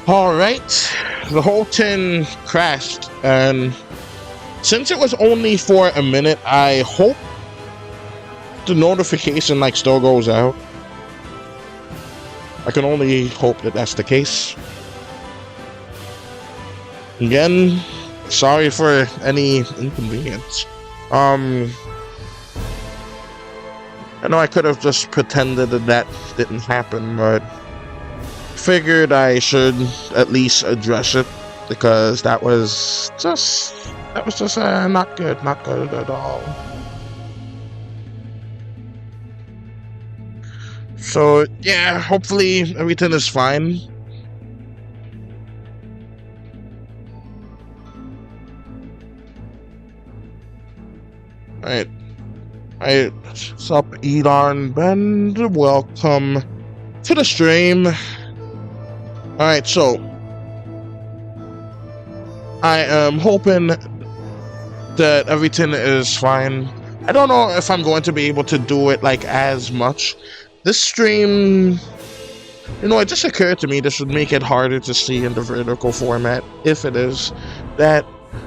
Alright, the whole thing crashed, and since it was only for a minute, I hope the notification still goes out. I can only hope that that's the case. Again, sorry for any inconvenience. I know I could have just pretended that didn't happen, but figured I should at least address it, because that was just not good at all. So yeah, hopefully everything is fine. Alright, what's up, Elon Bend? Welcome to the stream. Alright, so I am hoping that everything is fine. I don't know if I'm going to be able to do it as much. This stream, it just occurred to me this would make it harder to see in the vertical format, if it is that.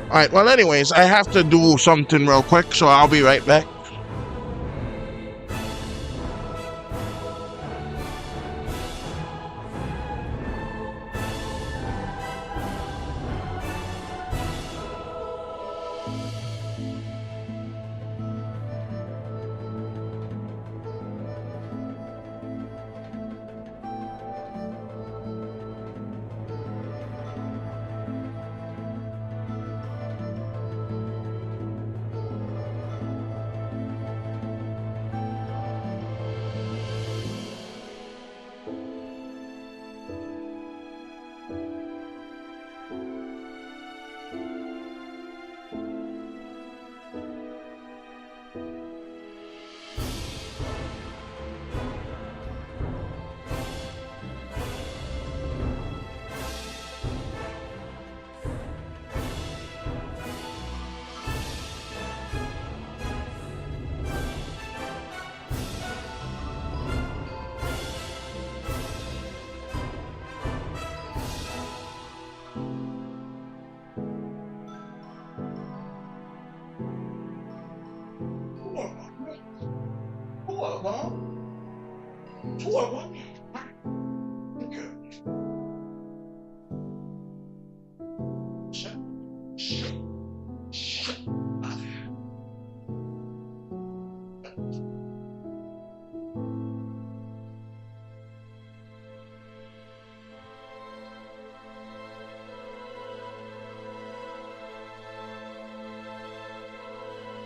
Alright, well anyways, I have to do something real quick, so I'll be right back.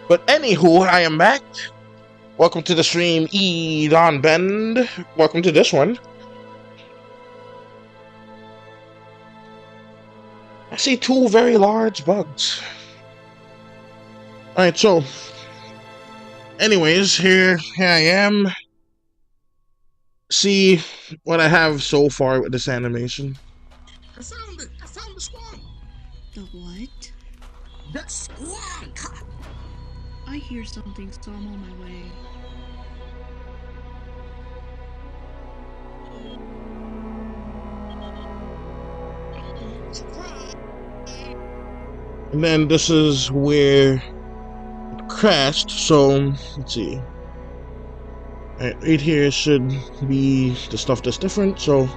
But anywho, I am back. Welcome to the stream, Elon Bend. Welcome to this one. I see two very large bugs. Alright, so anyways, here I am. See what I have so far with this animation. I found it! I found the squad! The what? The squad! I hear something, so I'm on my way. And then this is where it crashed, so let's see. Right here should be the stuff that's different, so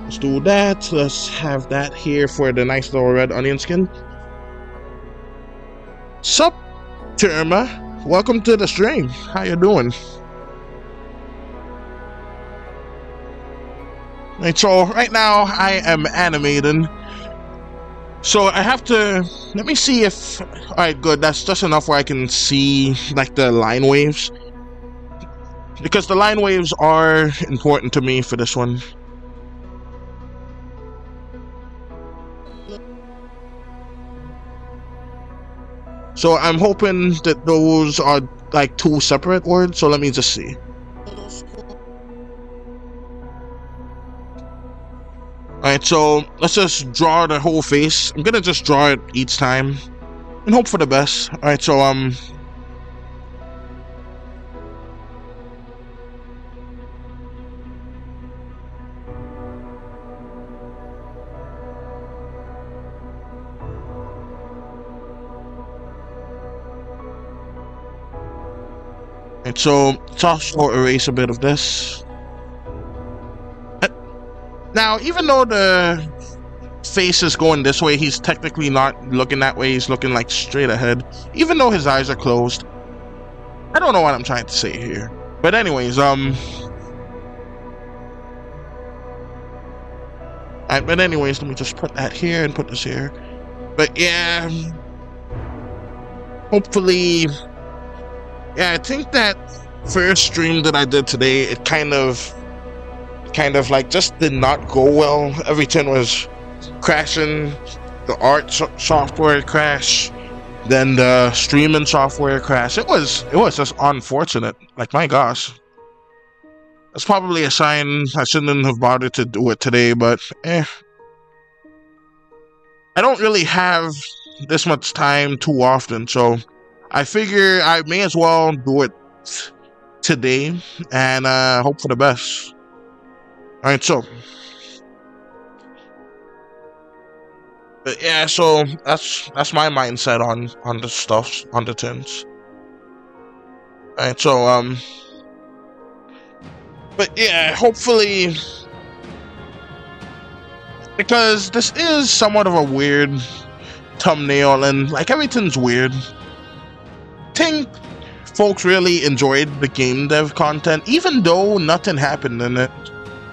let's do that. Let's have that here for the nice little red onion skin. Sup, Terma? Welcome to the stream. How you doing? Right, so right now I am animating. So I have to, let me see if, alright, good, that's just enough where I can see the line waves. Because the line waves are important to me for this one. So I'm hoping that those are two separate words, so let me just see. Alright, so let's just draw the whole face. I'm gonna just draw it each time and hope for the best. Alright, so And so let's also erase a bit of this. Now, even though the face is going this way, he's technically not looking that way. He's looking like straight ahead, even though his eyes are closed. I don't know what I'm trying to say here. But anyways, but anyways, let me just put that here and put this here. But yeah, hopefully, yeah, I think that first stream that I did today, it kind of like just did not go well. Everything was crashing. The art software crashed, then the streaming software crashed. It was just unfortunate. Like, my gosh. That's probably a sign I shouldn't have bothered to do it today, but I don't really have this much time too often, so I figure I may as well do it today and hope for the best. Alright, so. But yeah, so that's my mindset on the stuff, on the tins. Alright, so but yeah, hopefully, because this is somewhat of a weird thumbnail and like everything's weird. I think folks really enjoyed the game dev content, even though nothing happened in it.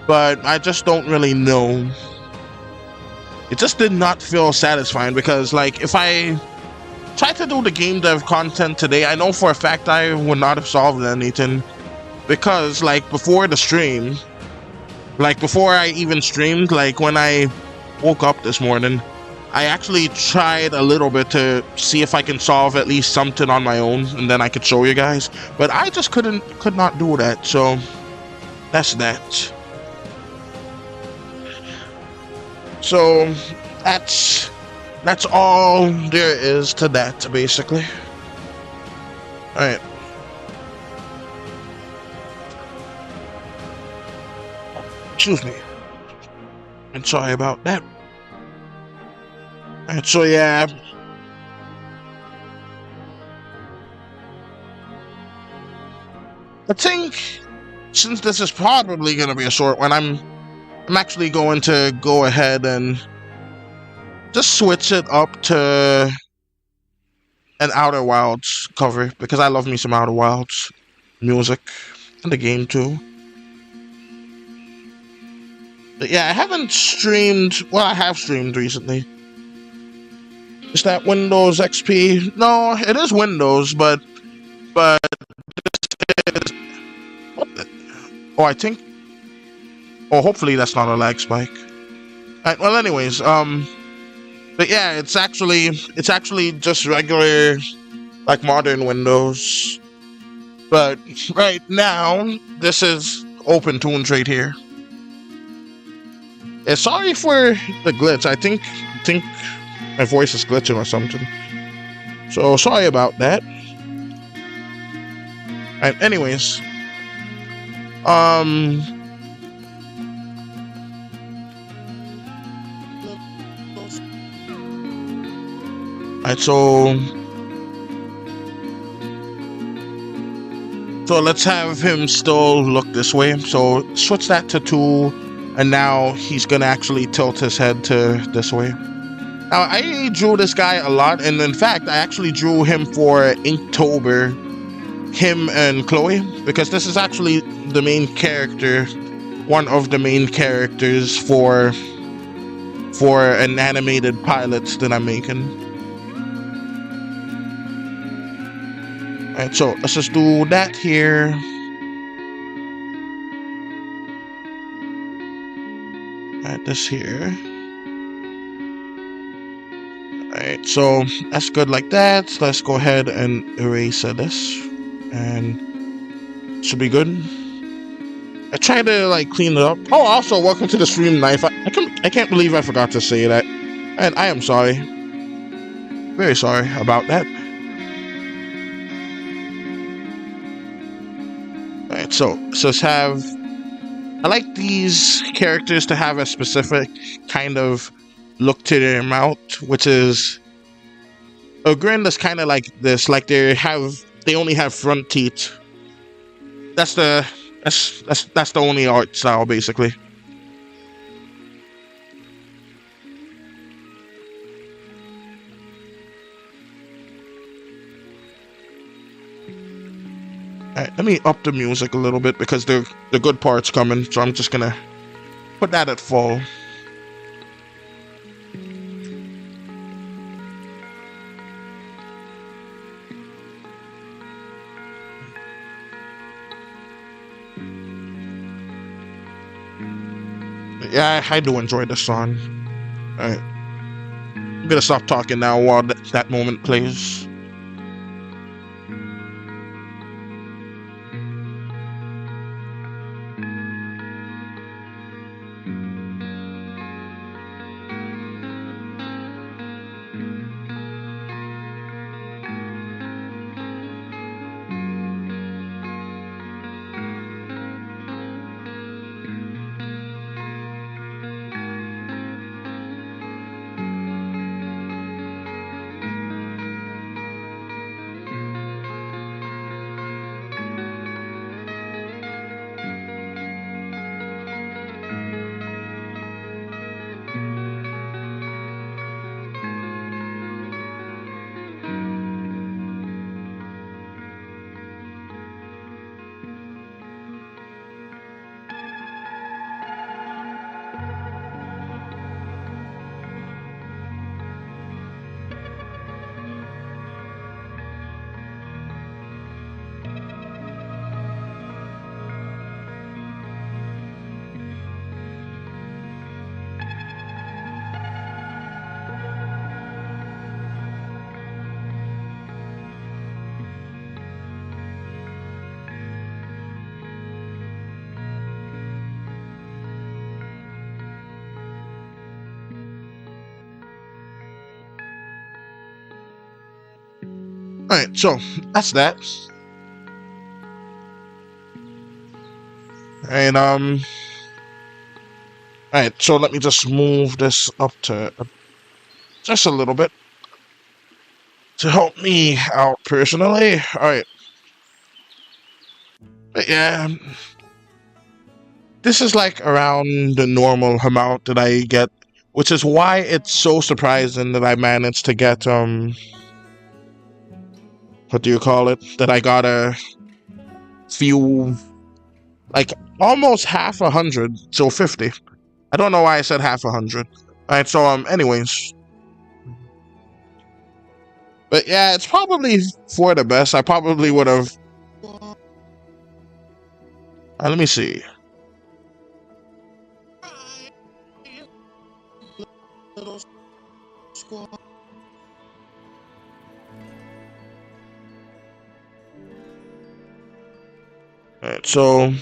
But I just don't really know. It just did not feel satisfying because, like, if I tried to do the game dev content today, I know for a fact I would not have solved anything. Because, like, before the stream, like, before I even streamed, like, when I woke up this morning, I actually tried a little bit to see if I can solve at least something on my own, and then I could show you guys. But I just could not do that, so that's that. So that's all there is to that, basically. Alright. Excuse me. And sorry about that. And so yeah. I think since this is probably gonna be a short one, I'm actually going to go ahead and just switch it up to an Outer Wilds cover because I love me some Outer Wilds music and the game too. But yeah, I haven't streamed. Well, I have streamed recently. Is that Windows XP? No, it is Windows, but this is. Oh, I think. Oh, hopefully that's not a lag spike. Alright, well, anyways, but yeah, it's actually just regular, like, modern Windows. But right now, this is OpenTunes right here. Yeah, sorry for the glitch. I think my voice is glitching or something. So sorry about that. Alright, anyways. Alright, so let's have him still look this way. So switch that to 2. And now he's gonna actually tilt his head to this way. Now, I drew this guy a lot, and in fact, I actually drew him for Inktober, him and Chloe, because this is actually the main character, one of the main characters for an animated pilot that I'm making. Alright, so let's just do that here. Alright, this here. Alright, so that's good like that. Let's go ahead and erase this. And should be good. I tried to like clean it up. Oh, also welcome to the stream knife. I can't believe I forgot to say that. And I am sorry. Very sorry about that. Alright, so let's have. I like these characters to have a specific kind of look to their mouth, which is a grin that's kind of like this, like they only have front teeth, that's the only art style basically. Alright, let me up the music a little bit because the good part's coming, so I'm just gonna put that at full. Yeah, I do enjoy the song. Alright. I'm gonna stop talking now while that moment plays. Alright, so that's that. And alright, so let me just move this up to just a little bit to help me out personally. Alright. But yeah, this is like around the normal amount that I get, which is why it's so surprising that I managed to get what do you call it? That I got a few, like almost half 100, so 50. I don't know why I said half 100. Alright, so anyways. But yeah, it's probably for the best. I probably would have. Let me see. Alright, so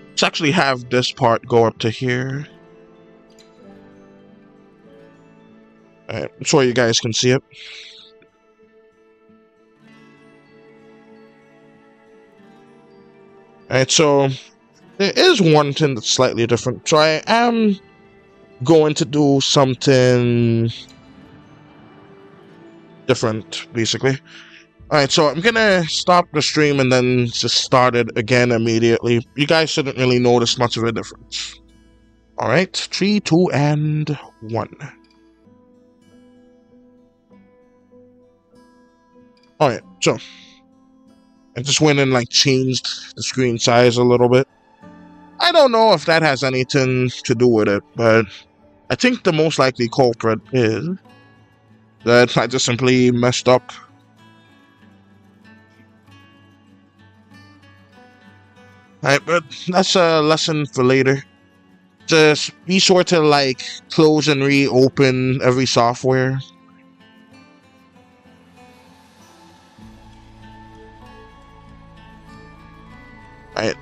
let's actually have this part go up to here. Alright, so you guys can see it. Alright, so there is one thing that's slightly different. So I am going to do something different, basically. Alright, so I'm gonna stop the stream and then just start it again immediately. You guys shouldn't really notice much of a difference. Alright, 3, 2, and 1. Alright, so I just went and like changed the screen size a little bit. I don't know if that has anything to do with it, but I think the most likely culprit is that I just simply messed up. Alright, but that's a lesson for later. Just be sure to like close and reopen every software. Alright.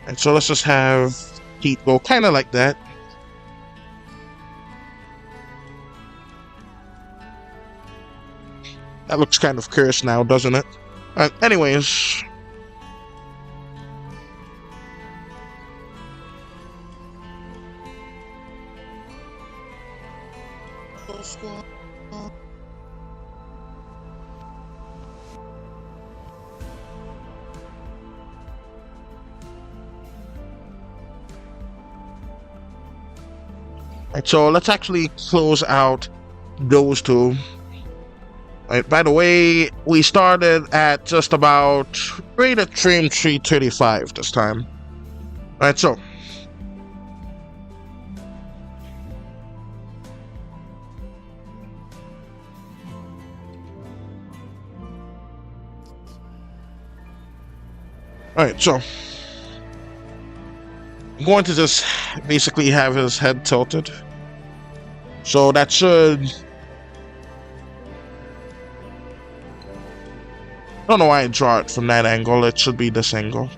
And so let's just have heat go kind of like that. That looks kind of cursed now, doesn't it? Anyways. Squad. Right, so let's actually close out those two. Right, by the way, we started at just about rated stream 335 this time. Right, so alright, so I'm going to just basically have his head tilted. So that should... I don't know why I draw it from that angle. It should be this angle.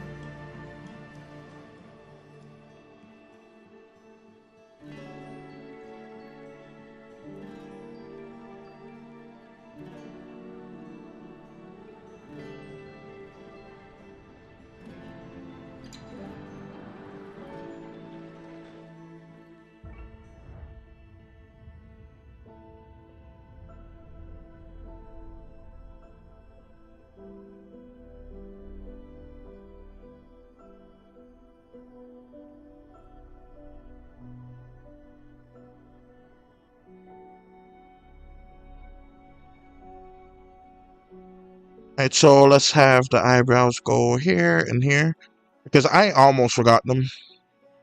Alright, so let's have the eyebrows go here and here, because I almost forgot them.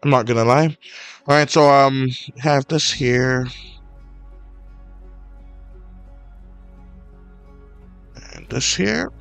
I'm not gonna lie. Alright, so have this here. And this here.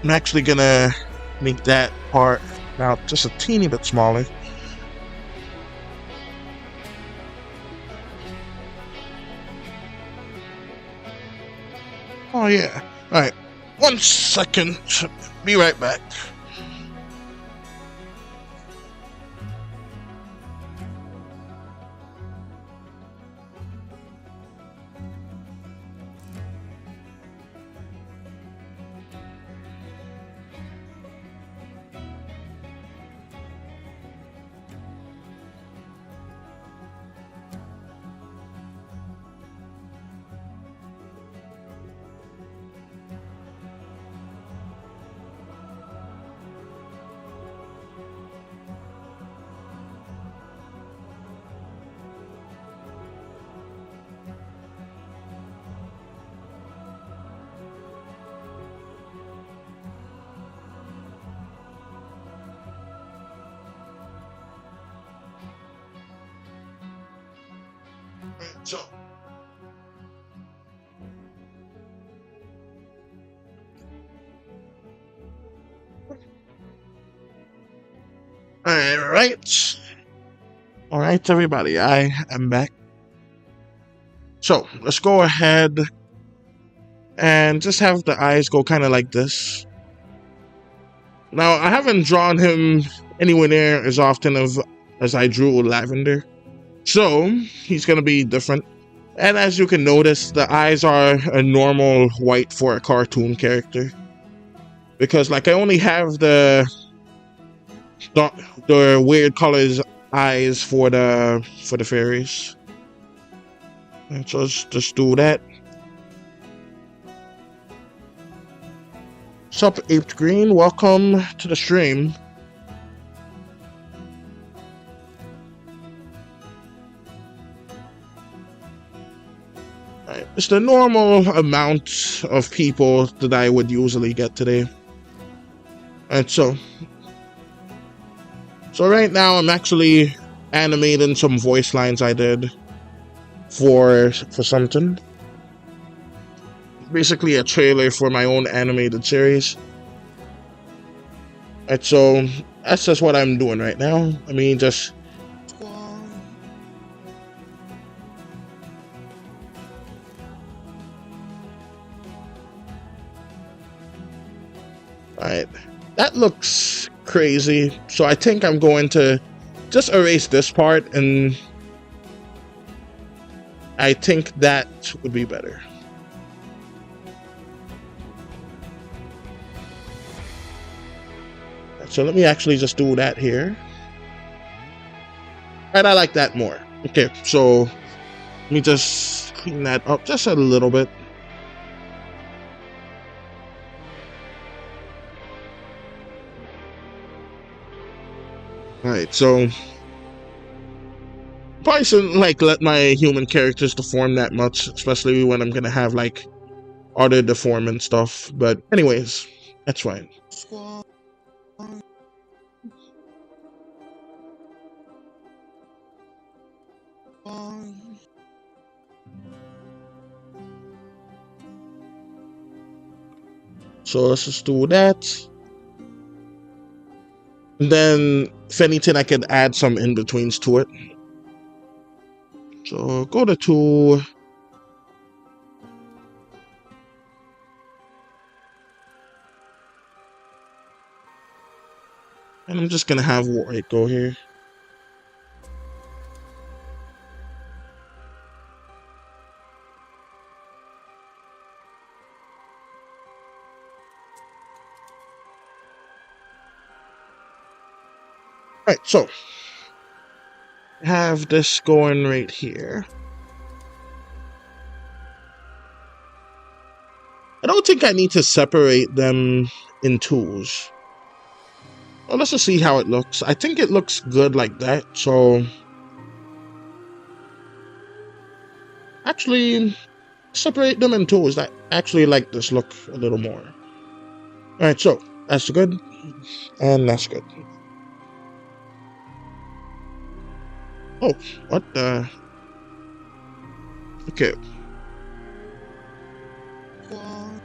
I'm actually gonna make that part now just a teeny bit smaller. Oh yeah. Alright. 1 second. Be right back. So Alright everybody, I am back. So let's go ahead and just have the eyes go kind of like this. Now I haven't drawn him anywhere near as often as I drew Lavender, so he's gonna be different. And as you can notice, the eyes are a normal white for a cartoon character, because like I only have the weird colors eyes for the fairies. And so let's just do that. Sup, Aped Green, welcome to the stream. Right, it's the normal amount of people that I would usually get today. And so right now I'm actually animating some voice lines I did for something. Basically a trailer for my own animated series. Alright, so that's just what I'm doing right now. I mean, just Squad. alright. That looks crazy. So I think I'm going to just erase this part, and I think that would be better. So let me actually just do that here. And I like that more. Okay, so let me just clean that up just a little bit. Alright, so probably shouldn't like let my human characters deform that much, especially when I'm gonna have like auto deform and stuff. But anyways, that's fine. Squad. So let's just do that. And then if anything, I could add some in-betweens to it. So go to 2. And I'm just gonna have white go here. Alright, so have this going right here. I don't think I need to separate them in twos. Well, let's just see how it looks. I think it looks good like that, so actually separate them in twos. I actually like this look a little more. Alright, so that's good, and that's good. Oh, what the? Okay. Squad.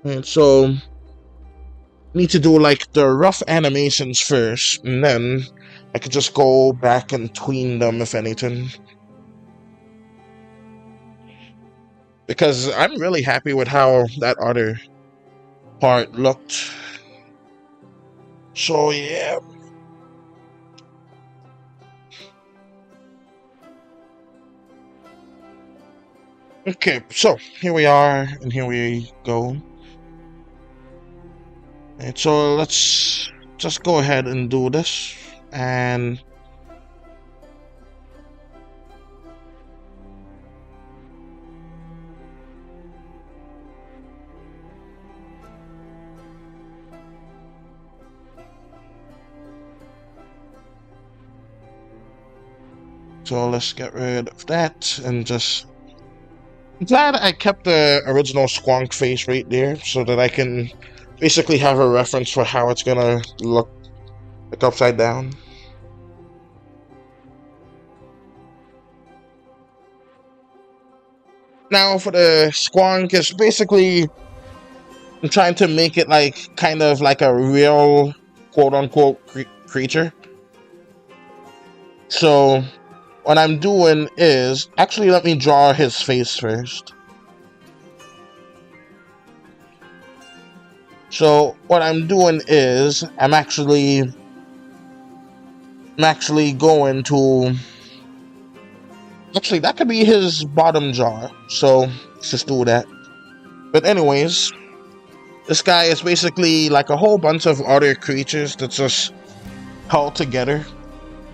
And so need to do like the rough animations first, and then I could just go back and tween them if anything. Because I'm really happy with how that other part looked. So yeah. Okay, so here we are, and here we go. And so let's just go ahead and do this, and so let's get rid of that and just. I'm glad I kept the original squonk face right there so that I can basically have a reference for how it's gonna look like upside down. Now for the squonk, it's basically I'm trying to make it like kind of like a real quote-unquote creature. So what I'm doing is actually let me draw his face first. So what I'm doing is I'm actually going to actually that could be his bottom jaw. So let's just do that. But anyways, this guy is basically like a whole bunch of other creatures that just held together,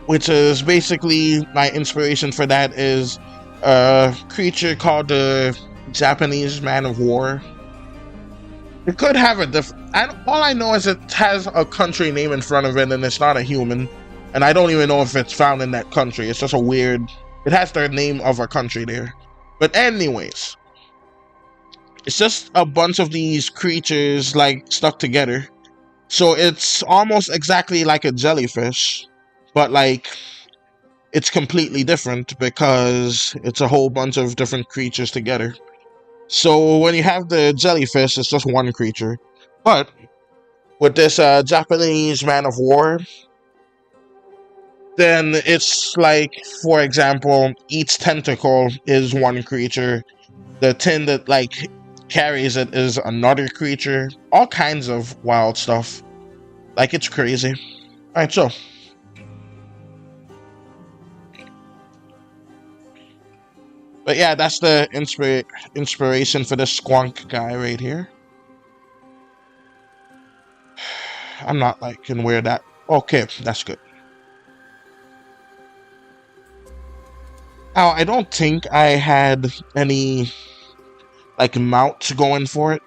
which is basically my inspiration for that is a creature called the Japanese Man of War. It could have a different. All I know is it has a country name in front of it, and it's not a human. And I don't even know if it's found in that country. It's just a weird. It has the name of a country there. But anyways, It's just a bunch of these creatures like stuck together. So it's almost exactly like a jellyfish, but like it's completely different because it's a whole bunch of different creatures together. So when you have the jellyfish, it's just one creature. But with this Japanese man of war, then it's like, for example, each tentacle is one creature. The tin that like carries it is another creature. All kinds of wild stuff. Like, it's crazy. Alright, so but yeah, that's the inspiration for this squonk guy right here. I'm not liking where that. Okay, that's good. Now, I don't think I had any like mount going for it,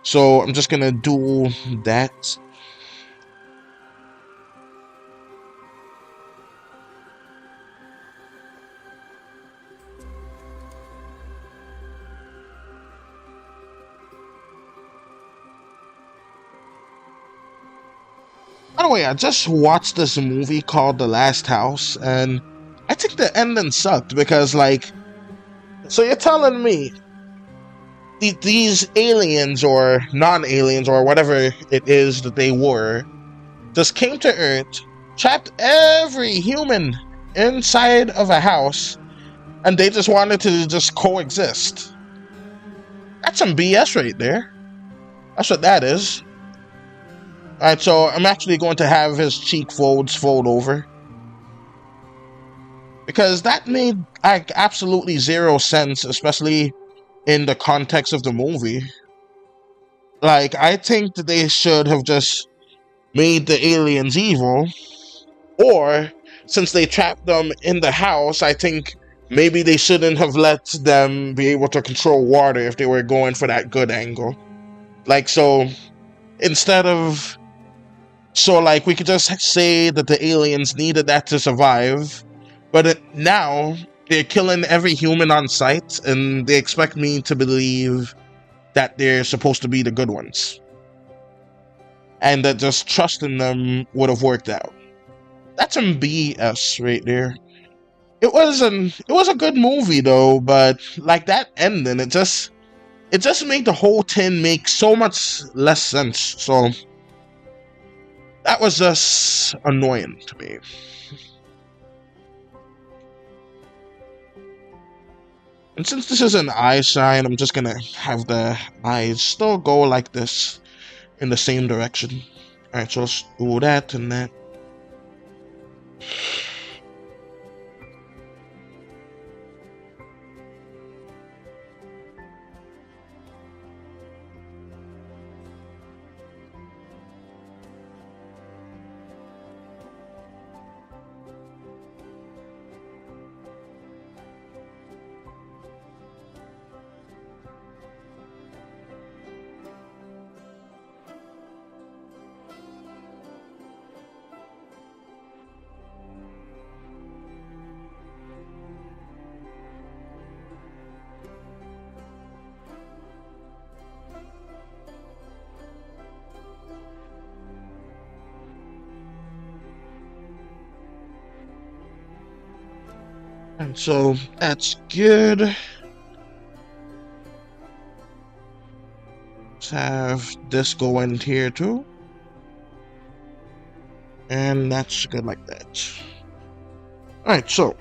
so I'm just gonna do that. By the way, I just watched this movie called The Last House, and I think the ending sucked because, like, so you're telling me these aliens or non-aliens or whatever it is that they were just came to Earth, trapped every human inside of a house, and they just wanted to just coexist. That's some BS right there. That's what that is. Alright, so I'm actually going to have his cheek folds fold over. Because that made like absolutely zero sense, especially in the context of the movie. Like, I think that they should have just made the aliens evil, or since they trapped them in the house, I think maybe they shouldn't have let them be able to control water if they were going for that good angle. Like, so instead of like we could just say that the aliens needed that to survive, but now they're killing every human on sight, and they expect me to believe that they're supposed to be the good ones, and that just trusting them would have worked out. That's some BS right there. It was a good movie though, but like that ending, it just made the whole thing make so much less sense. So that was just annoying to me. And since this is an eye sign, I'm just gonna have the eyes still go like this in the same direction. Alright, so let's do that and that. And so that's good. Let's have this go in here too. And that's good like that. Alright, so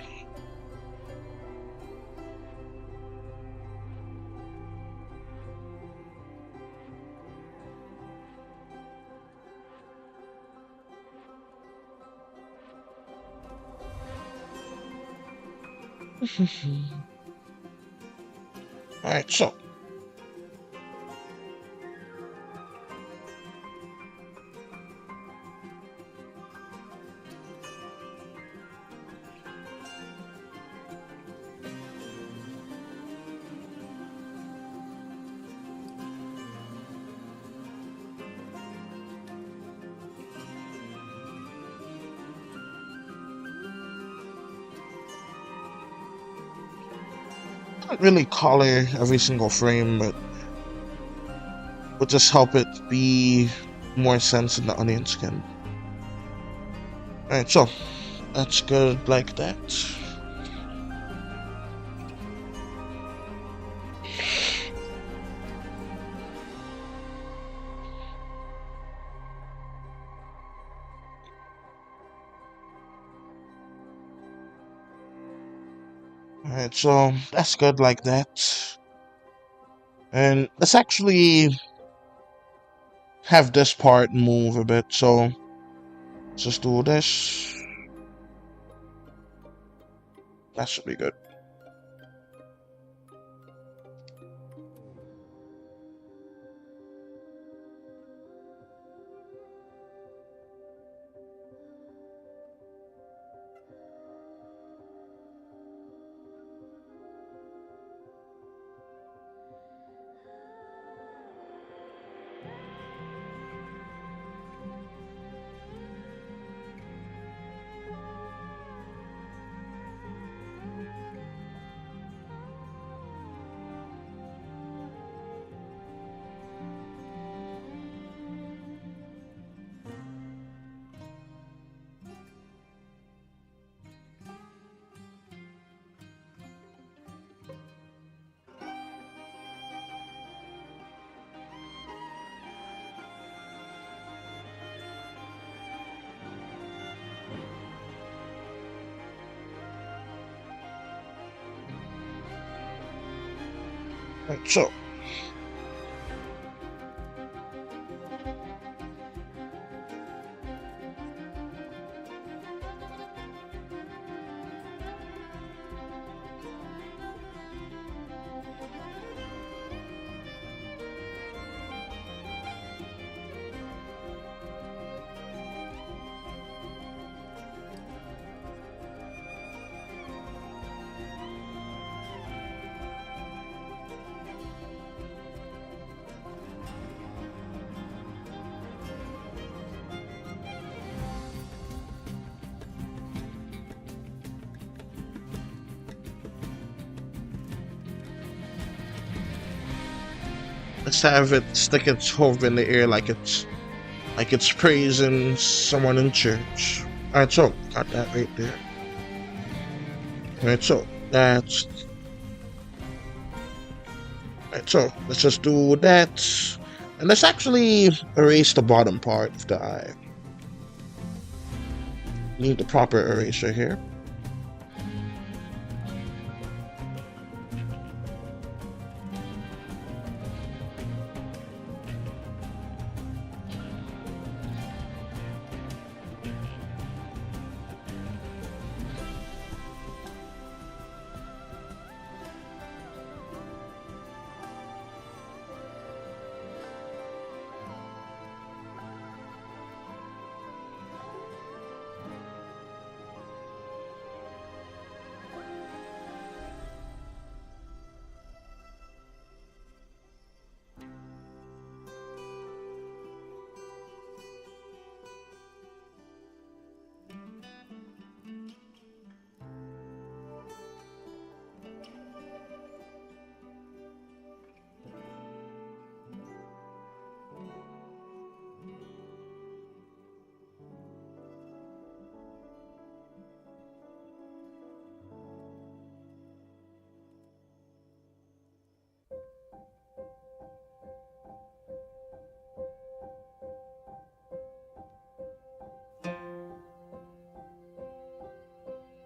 alright, so Not really color every single frame, but would just help it be more sense in the onion skin. Alright, so that's good like that. Alright, so that's good like that. And let's actually have this part move a bit, so let's just do this. That should be good. Right, so let's have it stick its hope in the air like it's praising someone in church. Alright, so got that right there. Alright, so that's alright, so let's just do that. And let's actually erase the bottom part of the eye. Need the proper eraser here.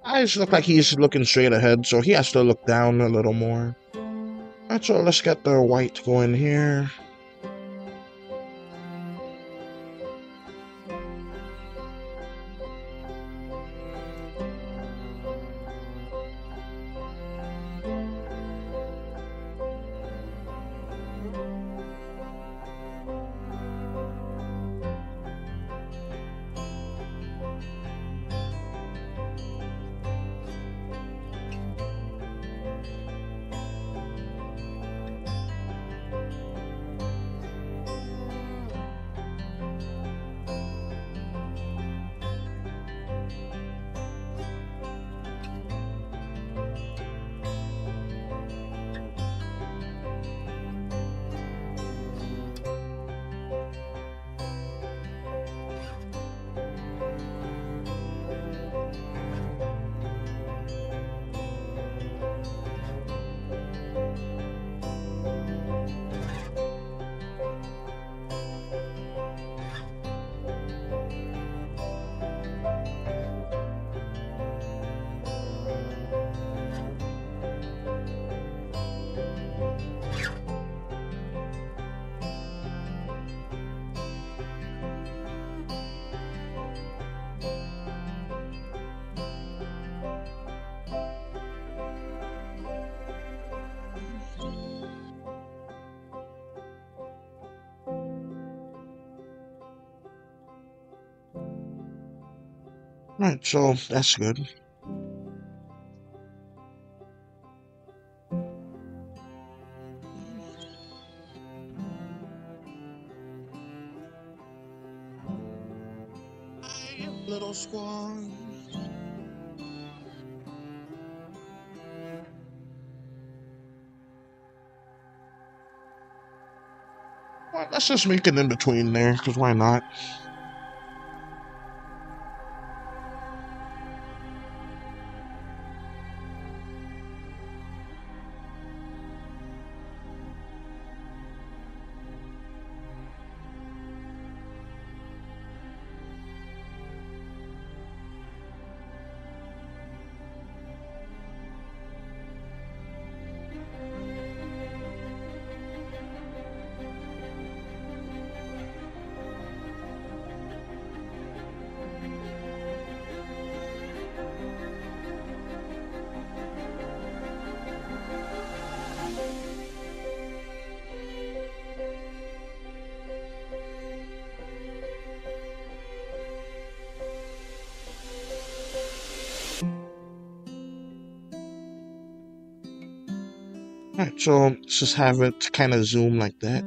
Eyes look like he's looking straight ahead, so he has to look down a little more. Alright, so let's get the white going here. Right, so that's good. Little squad. Well, let's just make it in between there, because why not? Alright, so let's just have it kind of zoom like that.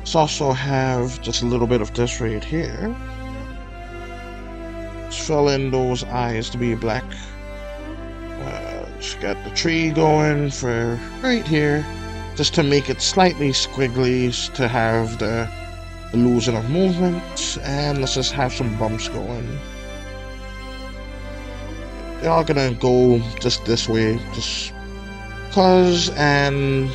Let's also have just a little bit of this right here. Let's fill in those eyes to be black. Just got the tree going for right here, just to make it slightly squiggly to have the illusion of movement. And let's just have some bumps going. They're all gonna go just this way, just cause, and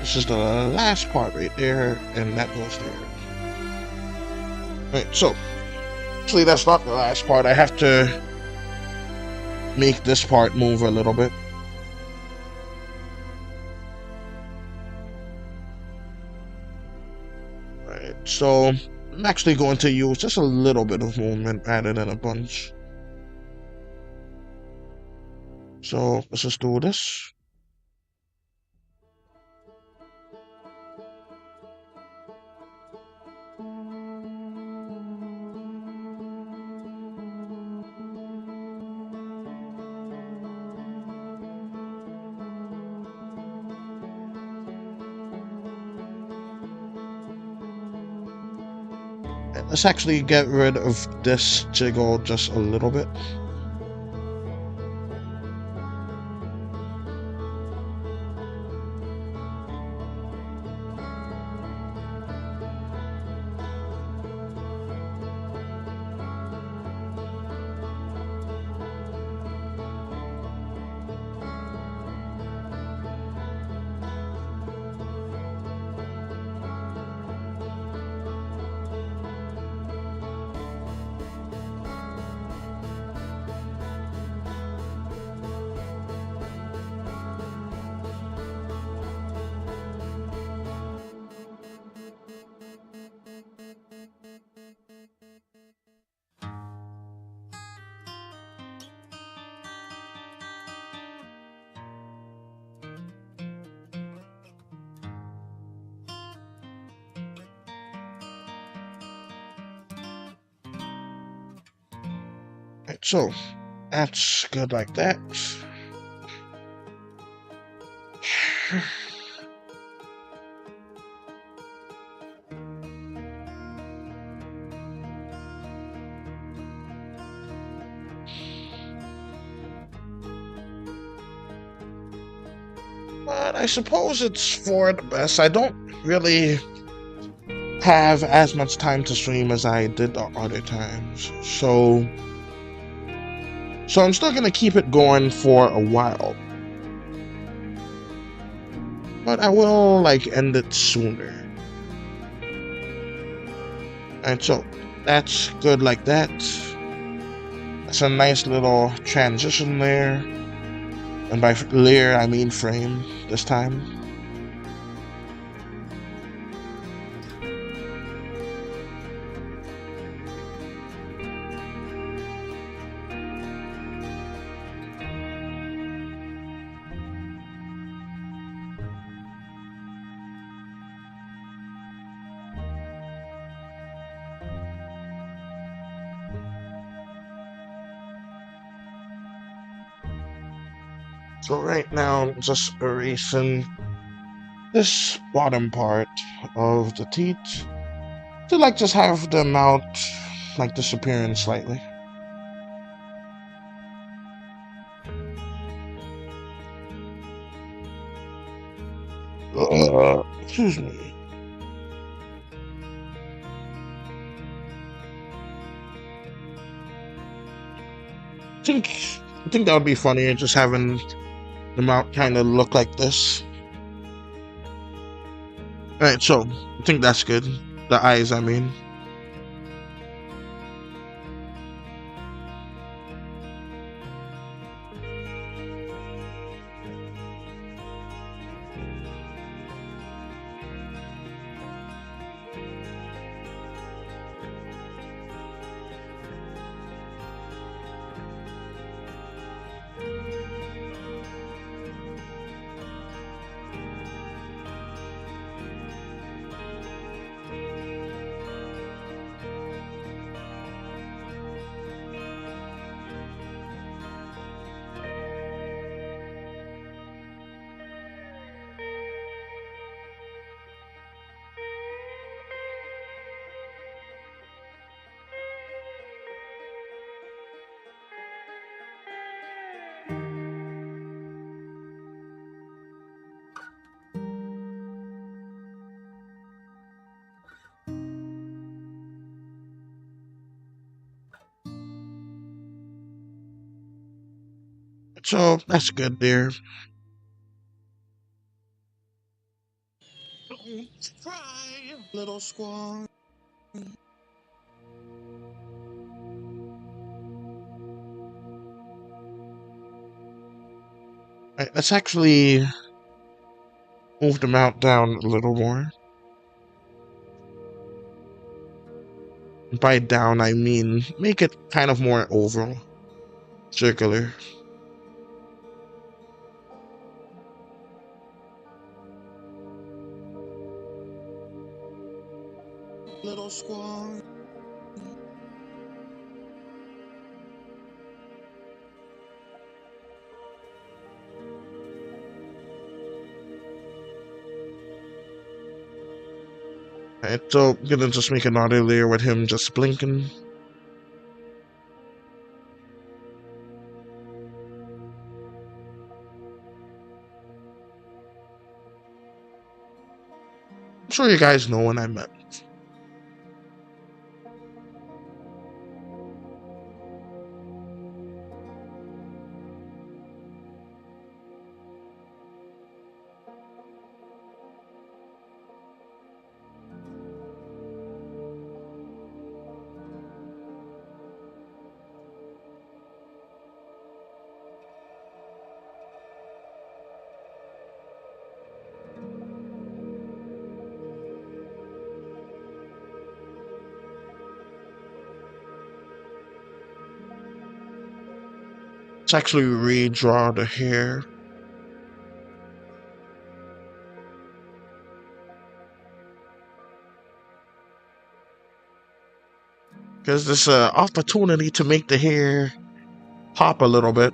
this is the last part right there, and that goes there. Right, so actually that's not the last part. I have to make this part move a little bit. Right, so I'm actually going to use just a little bit of movement rather than a bunch. So let's just do this. Let's actually get rid of this jiggle just a little bit. Right, so that's good like that. But I suppose it's for the best. I don't really have as much time to stream as I did the other times. So I'm still gonna keep it going for a while. But I will end it sooner. And so that's good like that. That's a nice little transition there. And by layer I mean frame this time. So right now, just erasing this bottom part of the teeth to just have the mouth disappearing slightly. Excuse me. I think that would be funnier, just having the mouth kind of look like this. Alright, so I think that's good. The eyes, I mean. So that's good there. Don't cry, little swan. Alright, let's actually move the mouth down a little more. By down, I mean make it kind of more oval, circular. Little swan. Alright, so I'm gonna just make another layer with him just blinking. I'm sure you guys know what I meant. Let's actually redraw the hair. Because this opportunity to make the hair pop a little bit.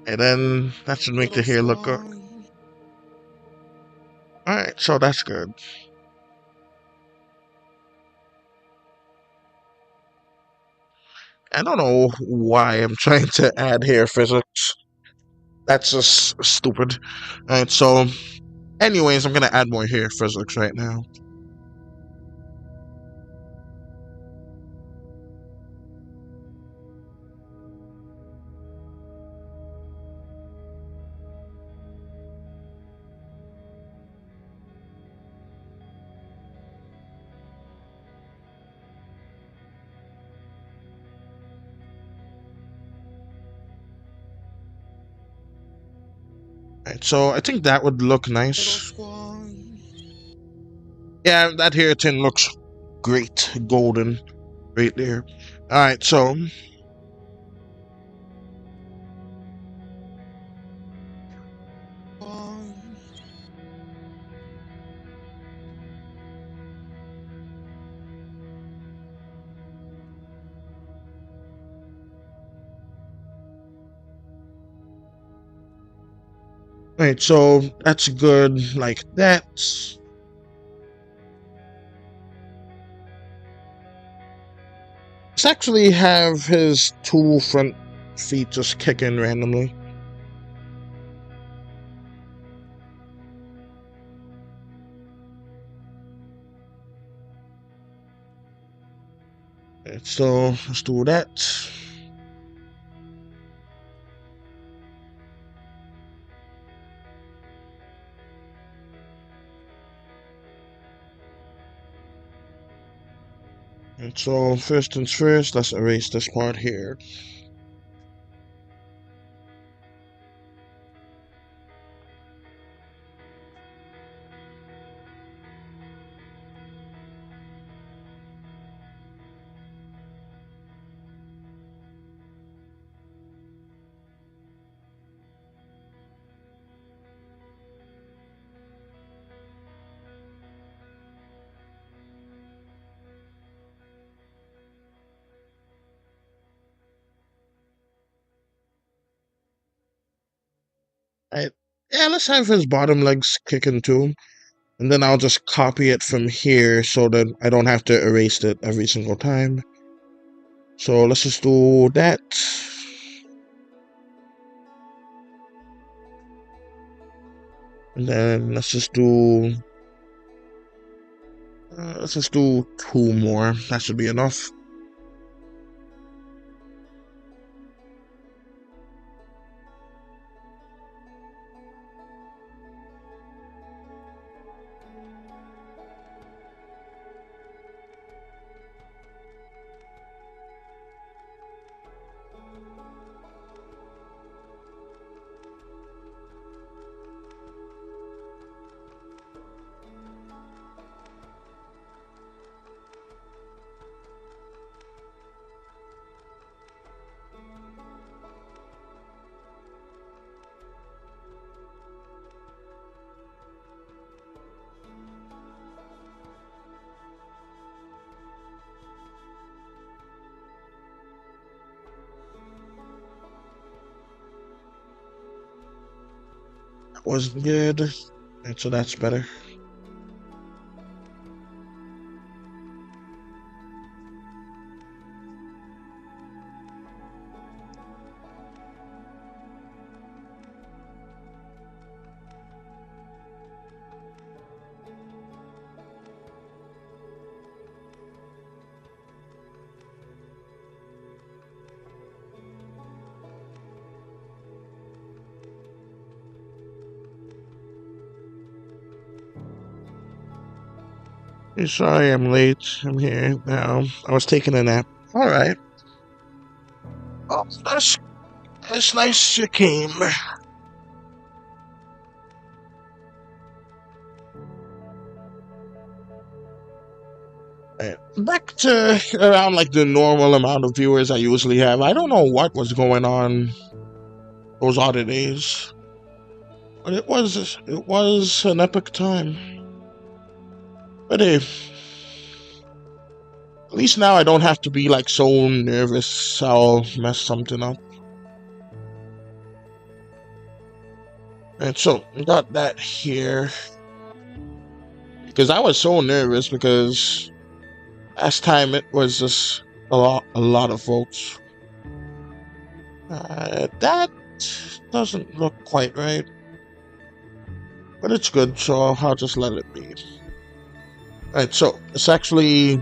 And then that should make the hair look good. Alright, so that's good. I don't know why I'm trying to add hair physics. That's just stupid. Alright, so anyways, I'm gonna add more hair physics right now. Alright, so I think that would look nice. Yeah, that hair tin looks great, golden, right there. Alright, so right, so that's good like that. Let's actually have his two front feet just kicking randomly. Right, so let's do that. And so first things first, let's erase this part here. Right. Yeah, let's have his bottom legs kicking too. And then I'll just copy it from here so that I don't have to erase it every single time. So let's just do that. And then let's just do two more. That should be enough. That was good. And so that's better. Hey, sorry I'm late. I'm here now. I was taking a nap. Alright. Oh, that's nice you came. Back to around like the normal amount of viewers I usually have. I don't know what was going on those other days, but it was an epic time. But hey, at least now I don't have to be like so nervous I'll mess something up. And so got that here because I was so nervous because last time it was just a lot of folks. That doesn't look quite right, but it's good, so I'll just let it be. Alright, so it's actually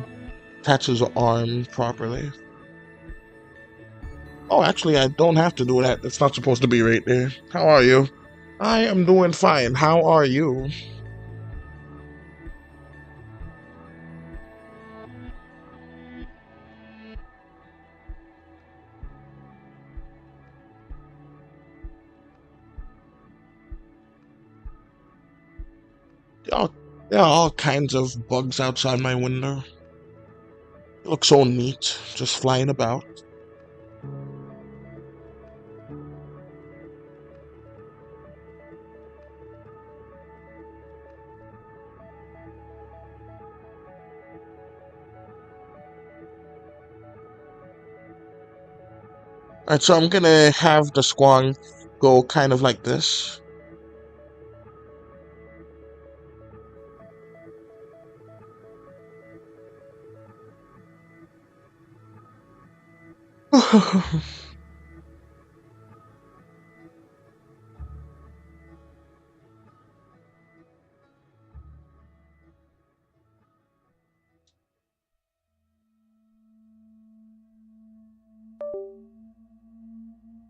attaches the arm properly. Oh, actually, I don't have to do that. It's not supposed to be right there. How are you? I am doing fine. How are you? Oh, there are all kinds of bugs outside my window. It looks so neat, just flying about. Alright, so I'm gonna have the squong go kind of like this.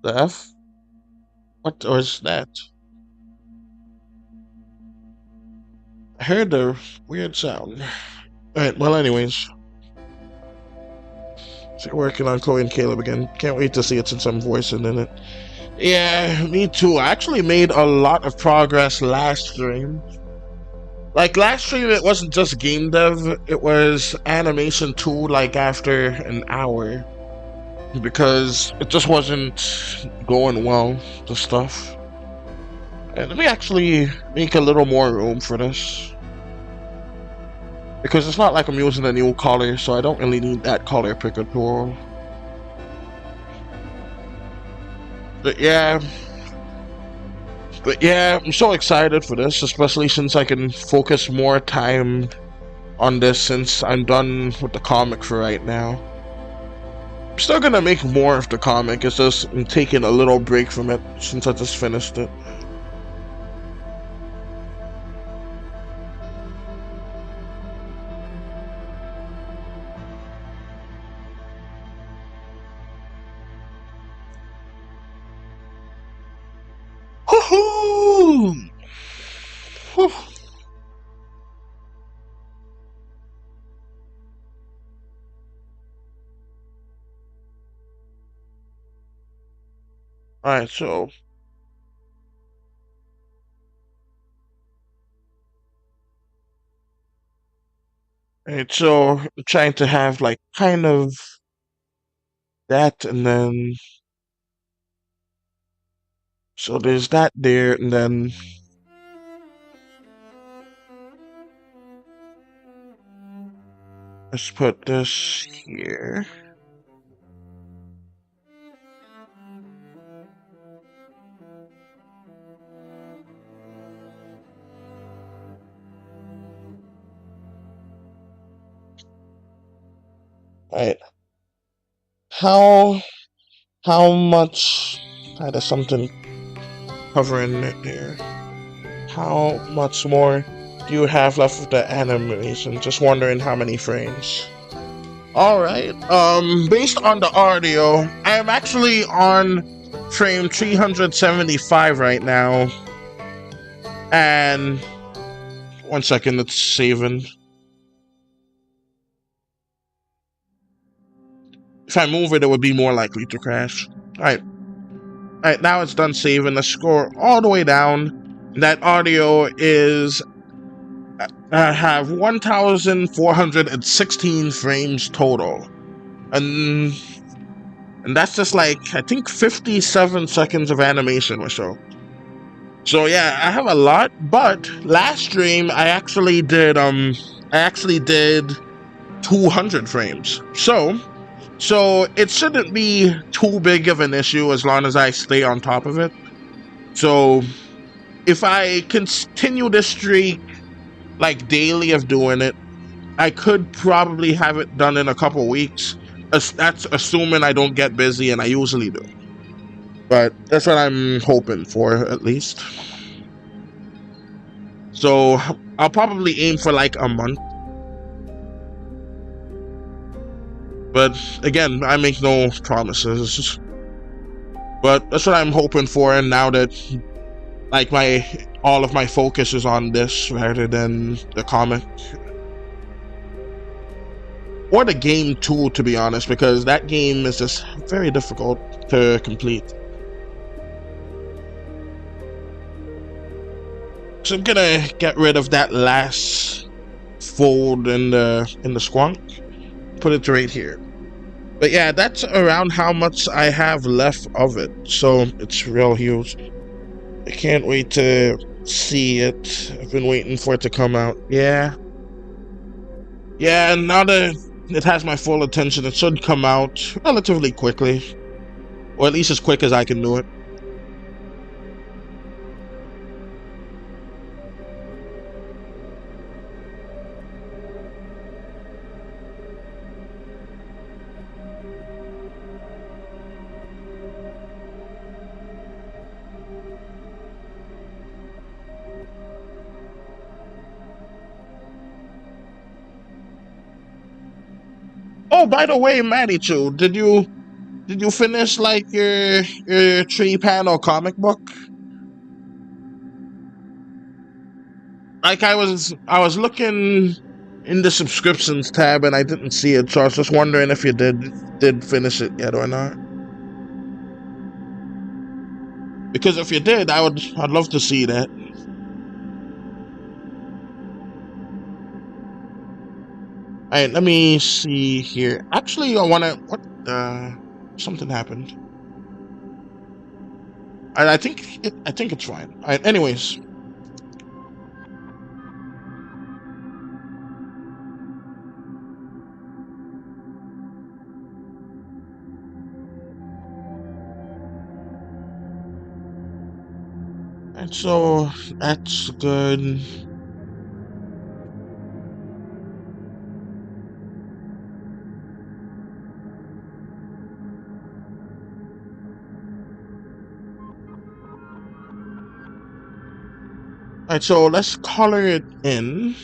The F? What was that? I heard a weird sound. Alright, well anyways. So you're working on Chloe and Caleb again. Can't wait to see it since I'm voicing in it. Yeah, me too. I actually made a lot of progress last stream. Like last stream it wasn't just game dev, it was animation too, like after an hour. Because it just wasn't going well, the stuff. And let me actually make a little more room for this. Because it's not like I'm using a new color, so I don't really need that color picker tool. But yeah, I'm so excited for this, especially since I can focus more time on this since I'm done with the comic for right now. I'm still gonna make more of the comic, it's just I'm taking a little break from it since I just finished it. Woohoo! Whew. Alright, so I'm trying to have like kind of that, and then so there's that there, and then let's put this here. Alright. How much there's something covering it there. How much more do you have left of the animation? Just wondering how many frames. Alright, based on the audio, I am actually on frame 375 right now. And 1 second, it's saving. If I move it, it would be more likely to crash. Alright, now it's done saving. Let's scroll all the way down. That audio is I have 1,416 frames total, and that's just like I think 57 seconds of animation or so. So yeah, I have a lot. But last stream I actually did 200 frames. So it shouldn't be too big of an issue as long as I stay on top of it. So if I continue this streak like daily of doing it, I could probably have it done in a couple weeks. That's assuming I don't get busy, and I usually do. But that's what I'm hoping for, at least. So I'll probably aim for like a month. But again, I make no promises. But that's what I'm hoping for, and now that like all of my focus is on this rather than the comic or the game too, to be honest, because that game is just very difficult to complete. So I'm gonna get rid of that last fold in the squonk, put it right here. But yeah, that's around how much I have left of it, so it's real huge. I can't wait to see it. I've been waiting for it to come out. Yeah, and now that it has my full attention, it should come out relatively quickly, or at least as quick as I can do it. Oh, by the way, Manichu, did you finish like your 3-panel comic book? Like I was looking in the subscriptions tab and I didn't see it, so I was just wondering if you did finish it yet or not. Because if you did, I'd love to see that. Alright, let me see here. Actually, something happened. I think it's fine. Alright, anyways. And so that's good. Alright, so let's color it in.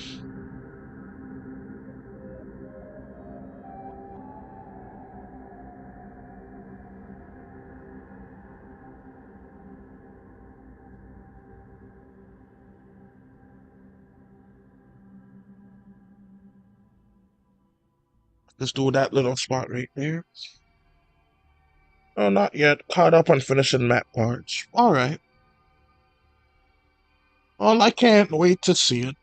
Let's do that little spot right there. Oh, not yet. Caught up on finishing map parts. Alright. Well, I can't wait to see it.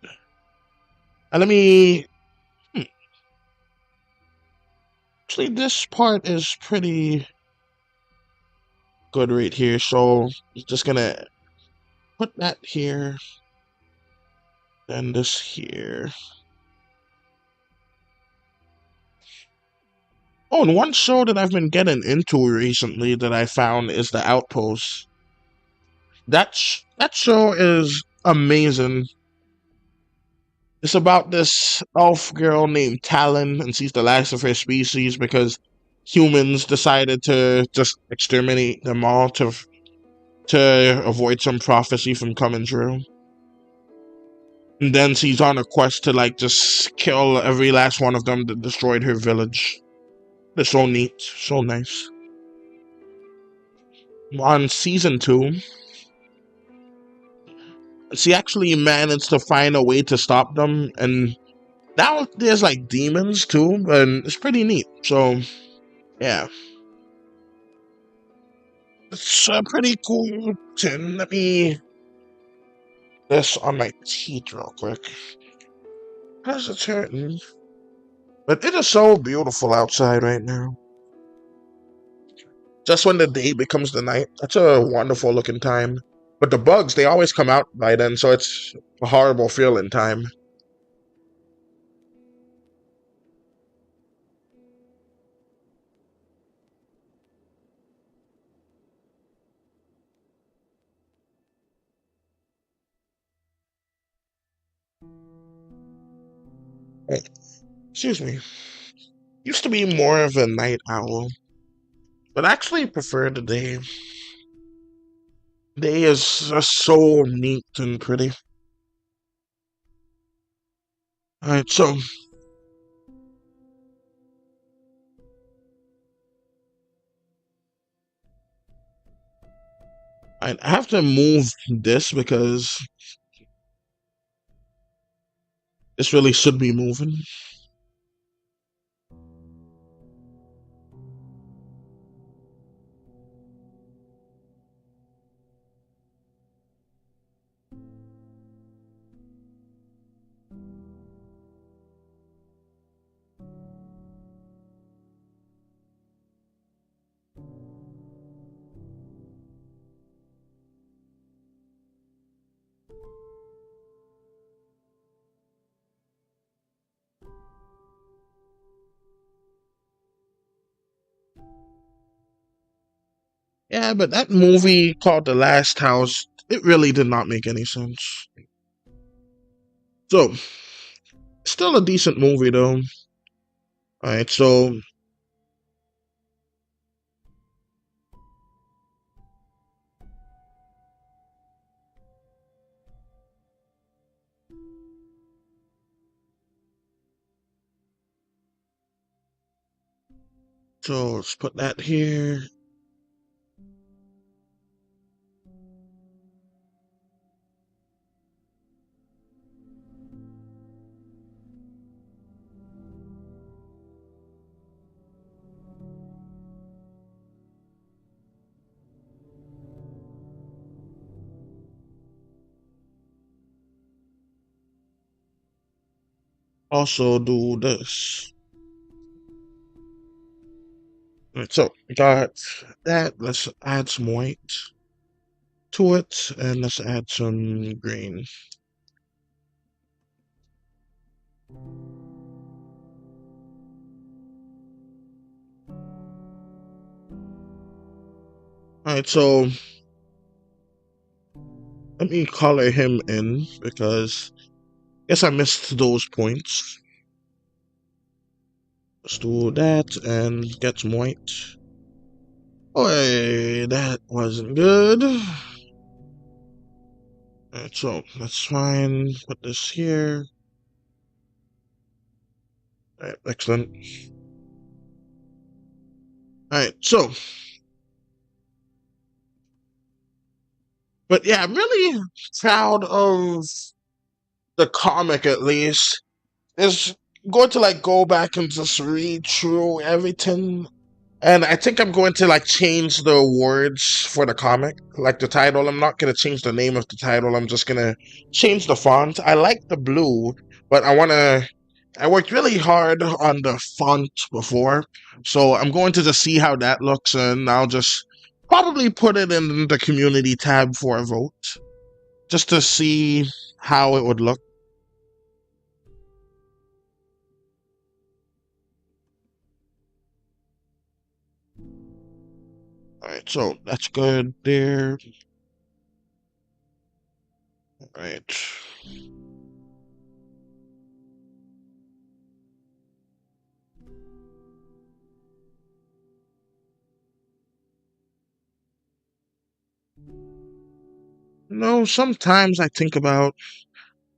And let me... Actually, this part is pretty good right here, so just gonna put that here. Then this here. Oh, and one show that I've been getting into recently that I found is The Outpost. That show is amazing. It's about this elf girl named Talon, and she's the last of her species because humans decided to just exterminate them all to avoid some prophecy from coming true. And then she's on a quest to like just kill every last one of them that destroyed her village. It's so neat, so nice. On season 2, she actually managed to find a way to stop them, and now there's like demons too, and it's pretty neat. So, yeah. It's pretty cool. Let me this on my teeth real quick. How's it hurting? But it is so beautiful outside right now. Just when the day becomes the night, that's a wonderful looking time. But the bugs, they always come out by then, so it's a horrible feeling time. Excuse me. Used to be more of a night owl, but I actually prefer the day. Day is just so neat and pretty. Alright, so I have to move this because this really should be moving. Yeah, but that movie called The Last House, it really did not make any sense. So, still a decent movie though. Alright, so let's put that here. Also do this. Alright, so got that. Let's add some white to it, and let's add some green. Alright, so let me color him in because I guess I missed those points. Let's do that and get some white. Oh, that wasn't good. Alright, so that's fine. Put this here. Alright, excellent. Alright, so. But yeah, I'm really proud of the comic at least. It's going to like go back and just read through everything. And I think I'm going to like change the words for the comic, like the title. I'm not going to change the name of the title. I'm just going to change the font. I like the blue, but I worked really hard on the font before. So I'm going to just see how that looks, and I'll just probably put it in the community tab for a vote, just to see how it would look. Alright, so that's good there. Alright. No, sometimes I think about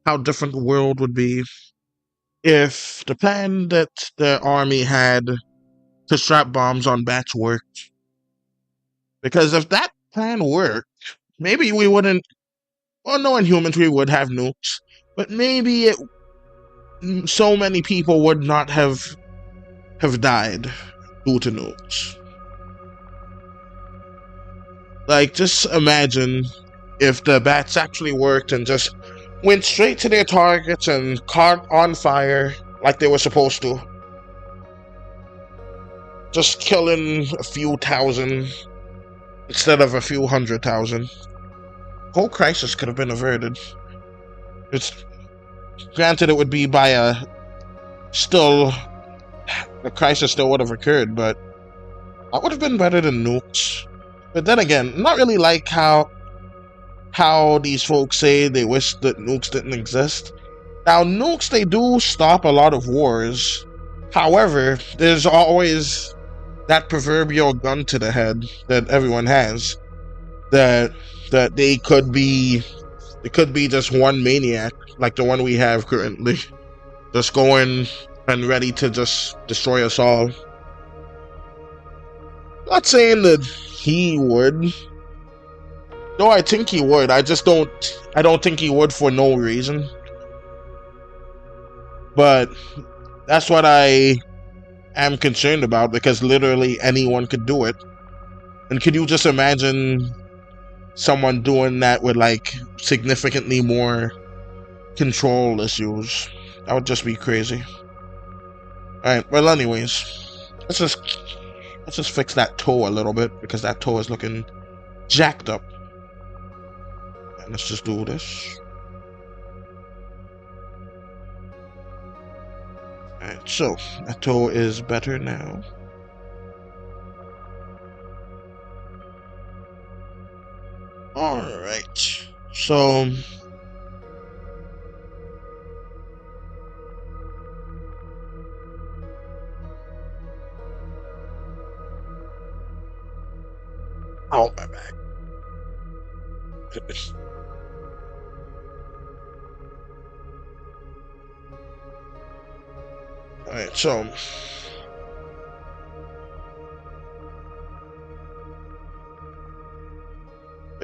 how different the world would be if the plan that the army had to strap bombs on bats worked. Because if that plan worked, maybe we wouldn't. Well, knowing humans, we would have nukes, but maybe so many people would not have died due to nukes. Like, just imagine if the bats actually worked and just went straight to their targets and caught on fire like they were supposed to. Just killing a few thousand instead of a few 100,000. Whole crisis could have been averted. It's granted it would be by the crisis still would have occurred, but that would have been better than nukes. But then again, not really like how these folks say they wish that nukes didn't exist. Now, nukes, they do stop a lot of wars. However, there's always that proverbial gun to the head that everyone has. That they could be, it could be just one maniac, like the one we have currently, just going and ready to just destroy us all. Not saying that he would. No, I think he would. I don't think he would for no reason. But that's what I am concerned about, because literally anyone could do it. And could you just imagine someone doing that with like significantly more control issues? That would just be crazy. Alright, well anyways, let's just fix that toe a little bit, because that toe is looking jacked up. And let's just do this. Alright, so that toe is better now. Alright, so oh, my back. Alright, so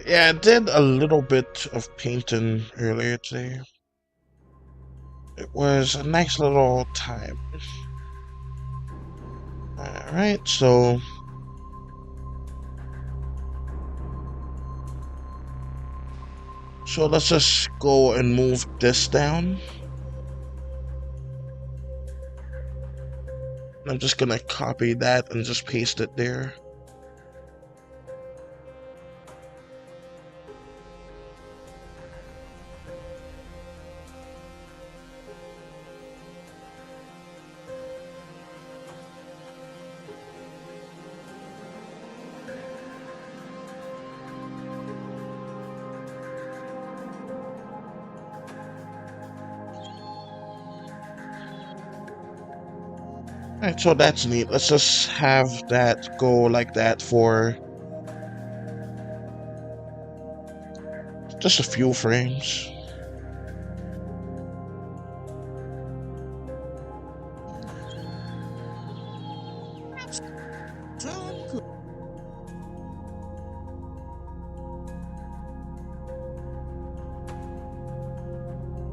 yeah, I did a little bit of painting earlier today. It was a nice little time. Alright, so let's just go and move this down. I'm just gonna copy that and just paste it there. Alright, so that's neat. Let's just have that go like that for just a few frames.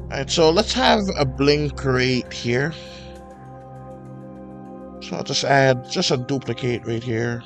Alright, so let's have a blink right here. So I'll just add just a duplicate right here.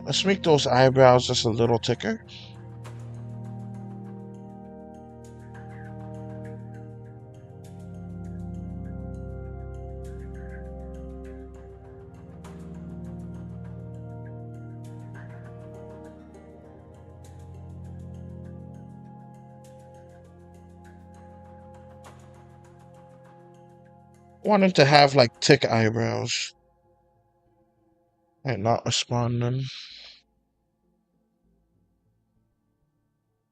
Let's make those eyebrows just a little thicker. Want him to have like thick eyebrows and not responding.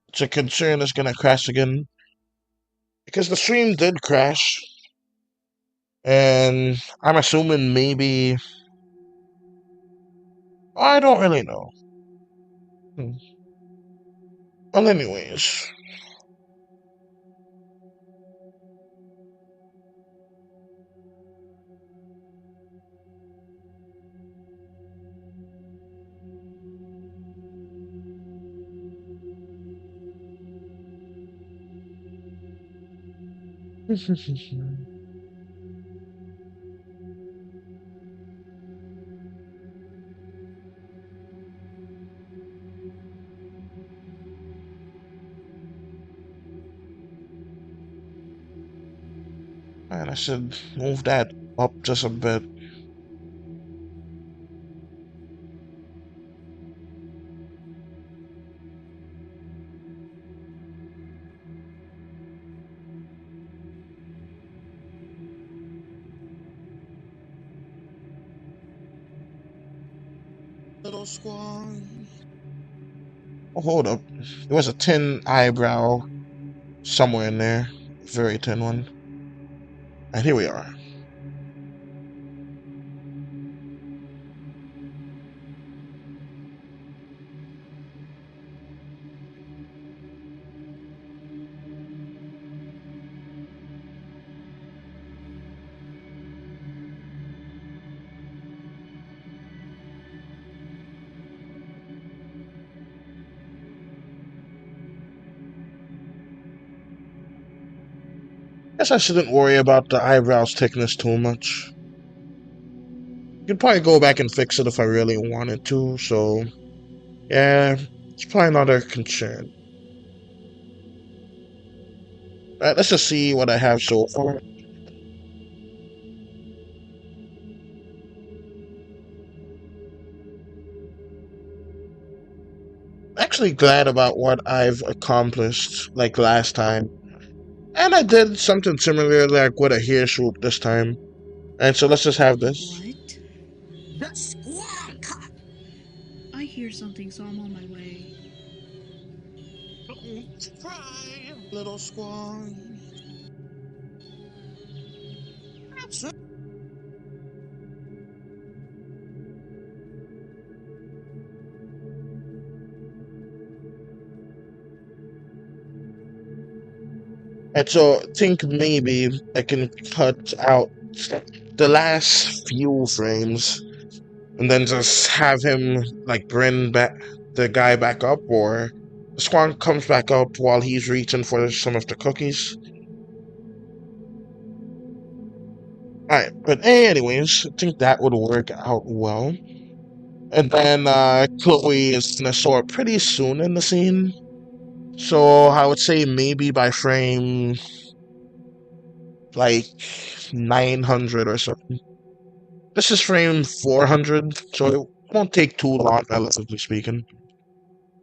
It's a concern it's gonna crash again, because the stream did crash, and I'm assuming maybe, I don't really know. Well, anyways, Man, I should move that up just a bit. Little squad. Oh, hold up. There was a 10 eyebrow somewhere in there. Very thin one. And here we are. Guess I shouldn't worry about the eyebrows thickness too much. Could probably go back and fix it if I really wanted to, so yeah, it's probably not a concern. Alright, let's just see what I have so far. Actually glad about what I've accomplished like last time. And I did something similar like with a hair swoop this time. And so let's just have this. What? The squad. I hear something, so I'm on my way. Don't cry, little squad. And so I think maybe I can cut out the last few frames and then just have him like bring back the guy back up, or the swan comes back up while he's reaching for some of the cookies. Alright, but anyways, I think that would work out well. And then Chloe is gonna show up pretty soon in the scene. So I would say maybe by frame like 900 or something. This is frame 400, so it won't take too long, relatively speaking.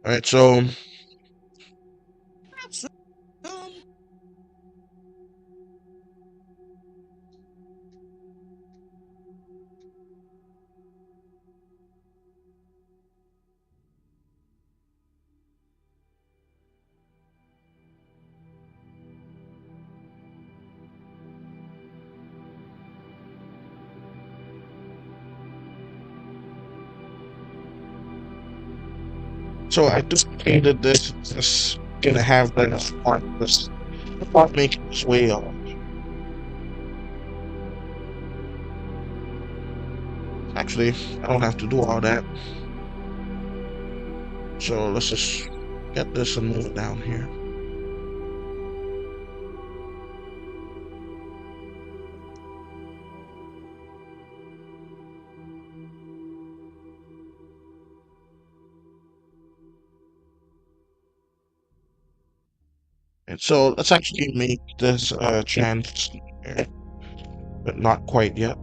Alright, so I just painted this. Just gonna have this part make its way up. Actually, I don't have to do all that. So let's just get this and move it down here. And so let's actually make this trans, but not quite yet.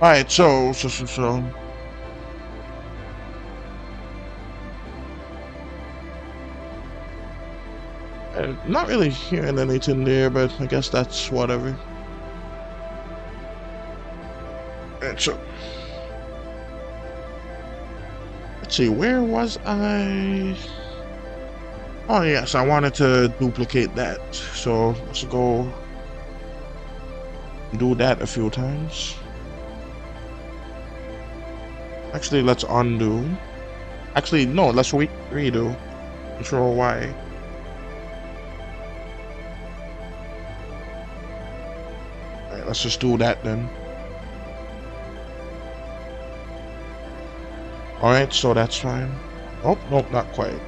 Alright, so. I'm not really hearing anything there, but I guess that's whatever. Alright, so. Let's see, where was I? Oh, yes, I wanted to duplicate that. So let's go do that a few times. Actually, let's undo. Actually, no, let's redo. Control Y. Alright, let's just do that then. Alright, so that's fine. Oh, nope, not quite.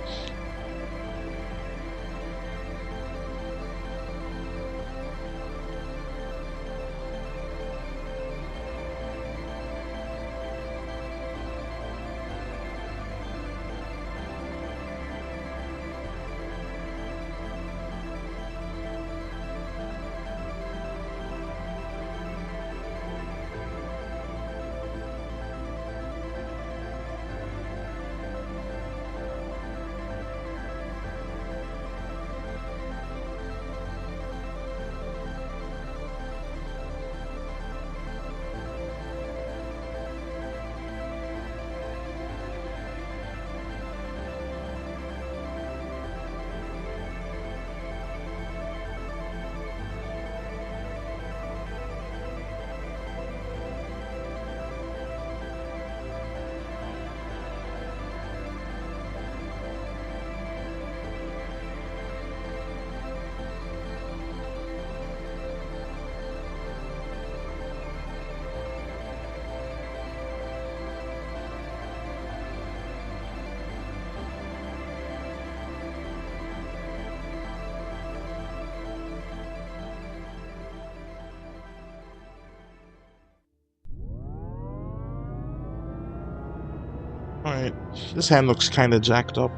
Alright, this hand looks kind of jacked up.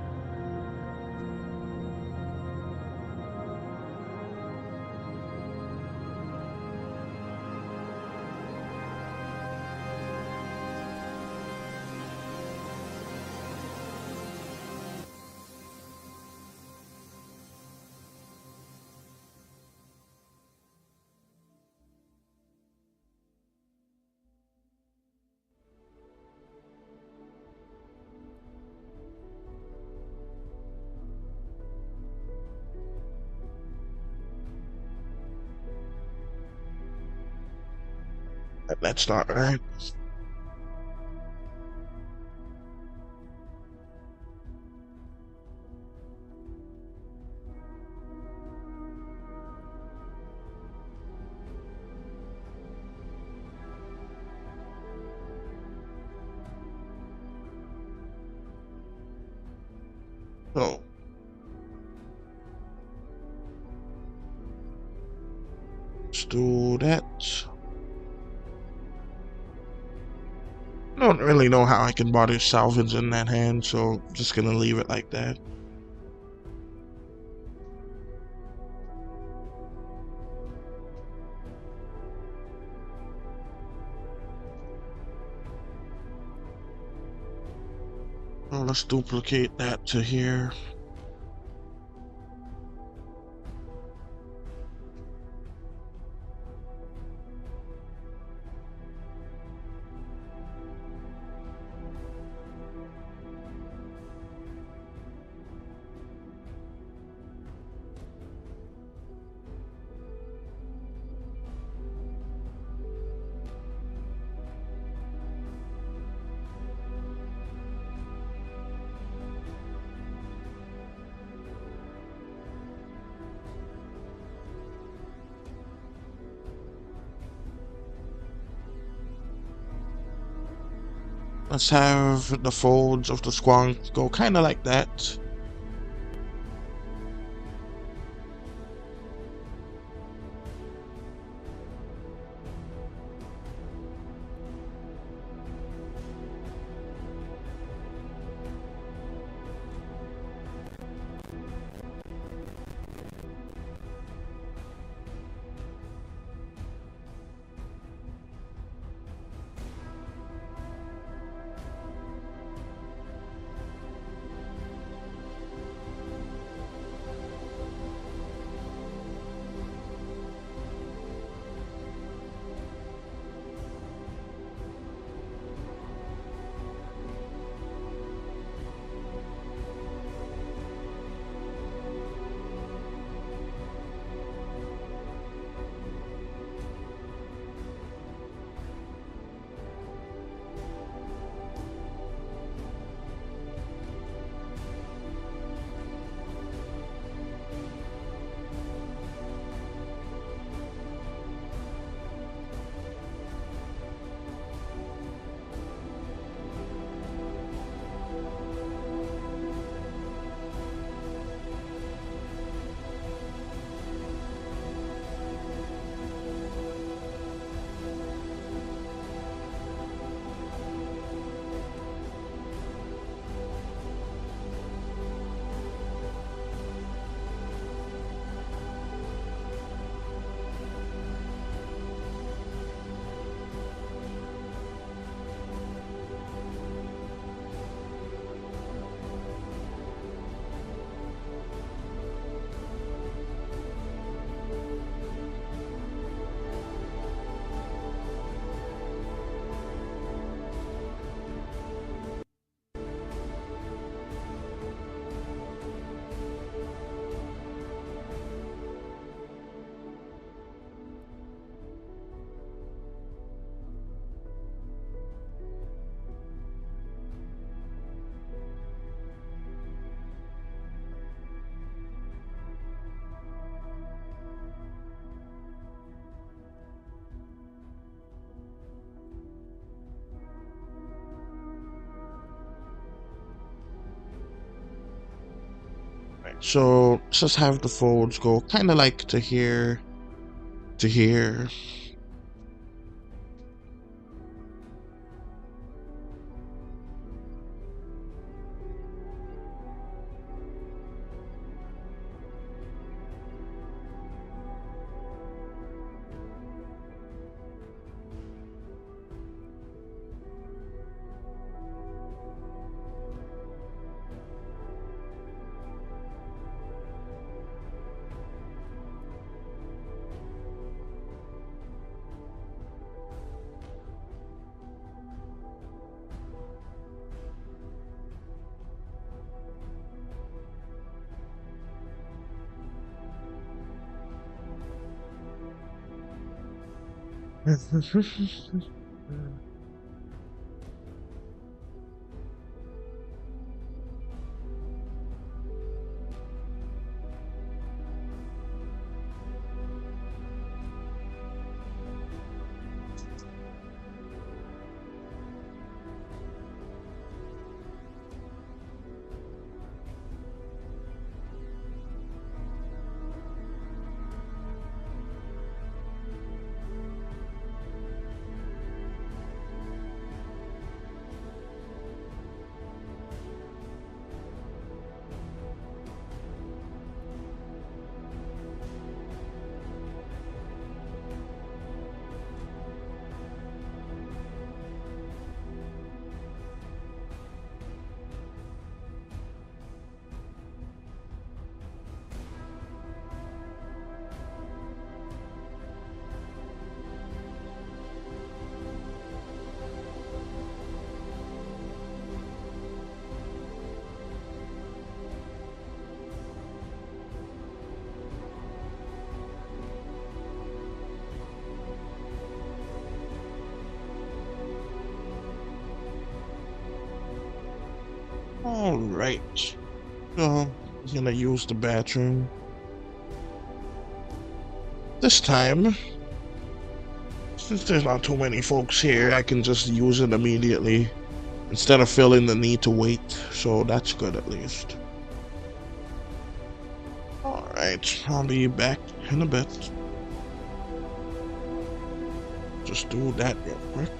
That's not right. So let's do that. I don't really know how I can bother salvaging that hand, so I'm just gonna leave it like that. Well, let's duplicate that to here. Let's have the folds of the squonk go kind of like that. So let's just have the folds go kind of like to here, to here. All right, so I'm gonna use the bathroom this time. Since there's not too many folks here, I can just use it immediately instead of feeling the need to wait. So that's good at least. All right, I'll be back in a bit. Just do that real quick.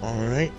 All right.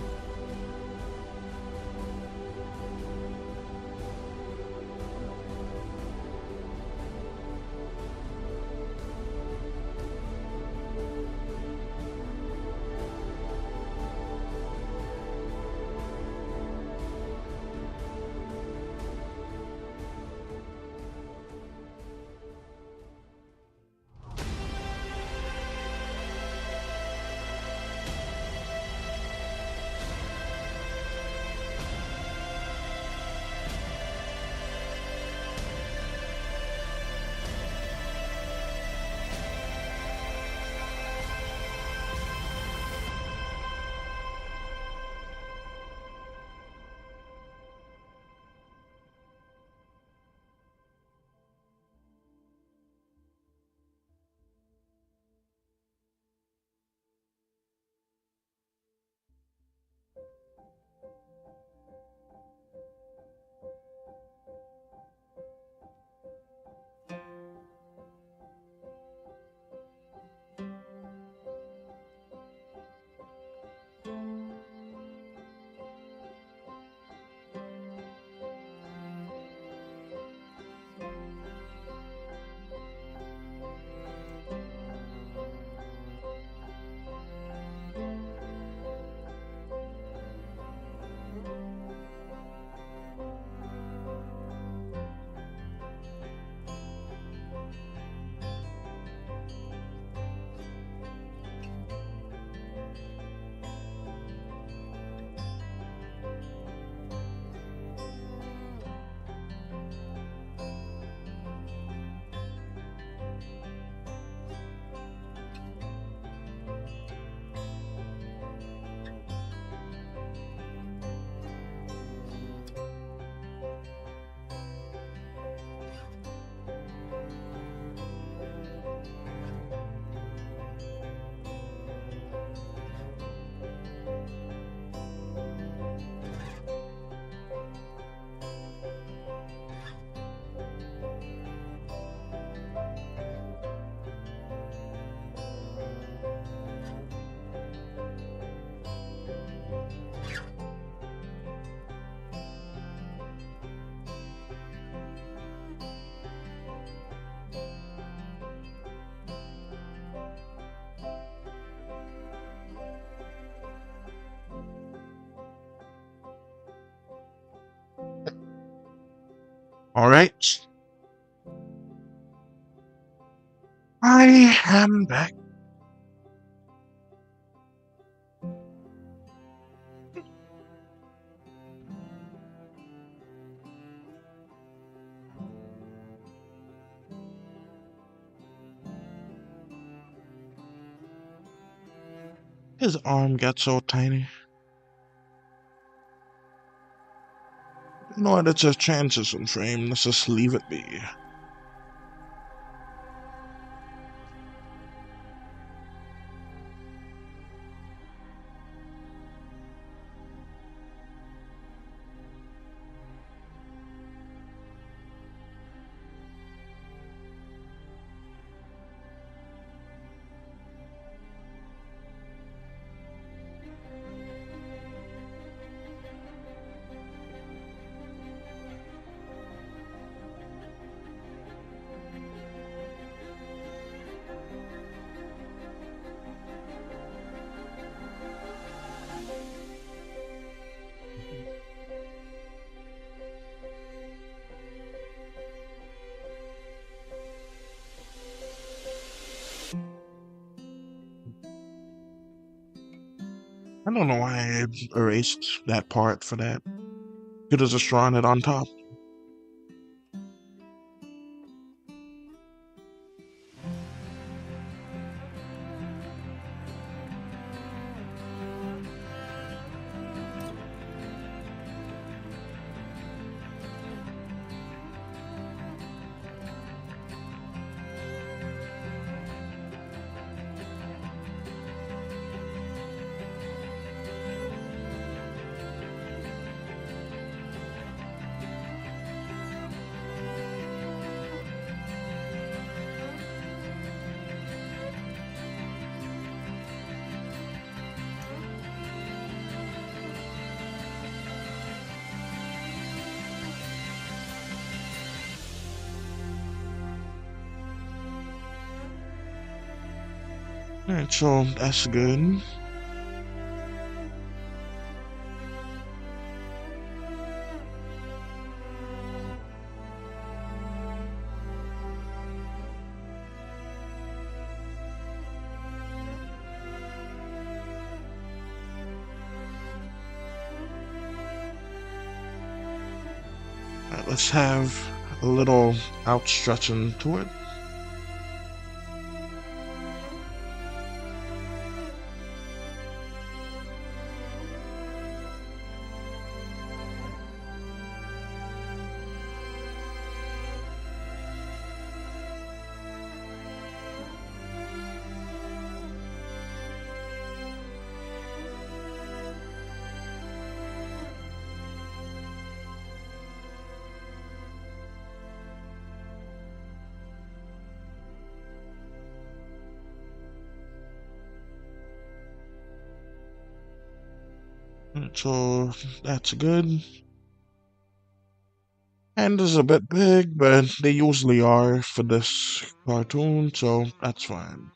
Alright. I am back. His arm got so tiny. You know what? It's a transition frame. Let's just leave it be. I don't know why I erased that part for that. Could have just drawn it on top. Alright, so that's good. Alright, let's have a little outstretching to it. So that's good. Hand is a bit big, but they usually are for this cartoon, so that's fine.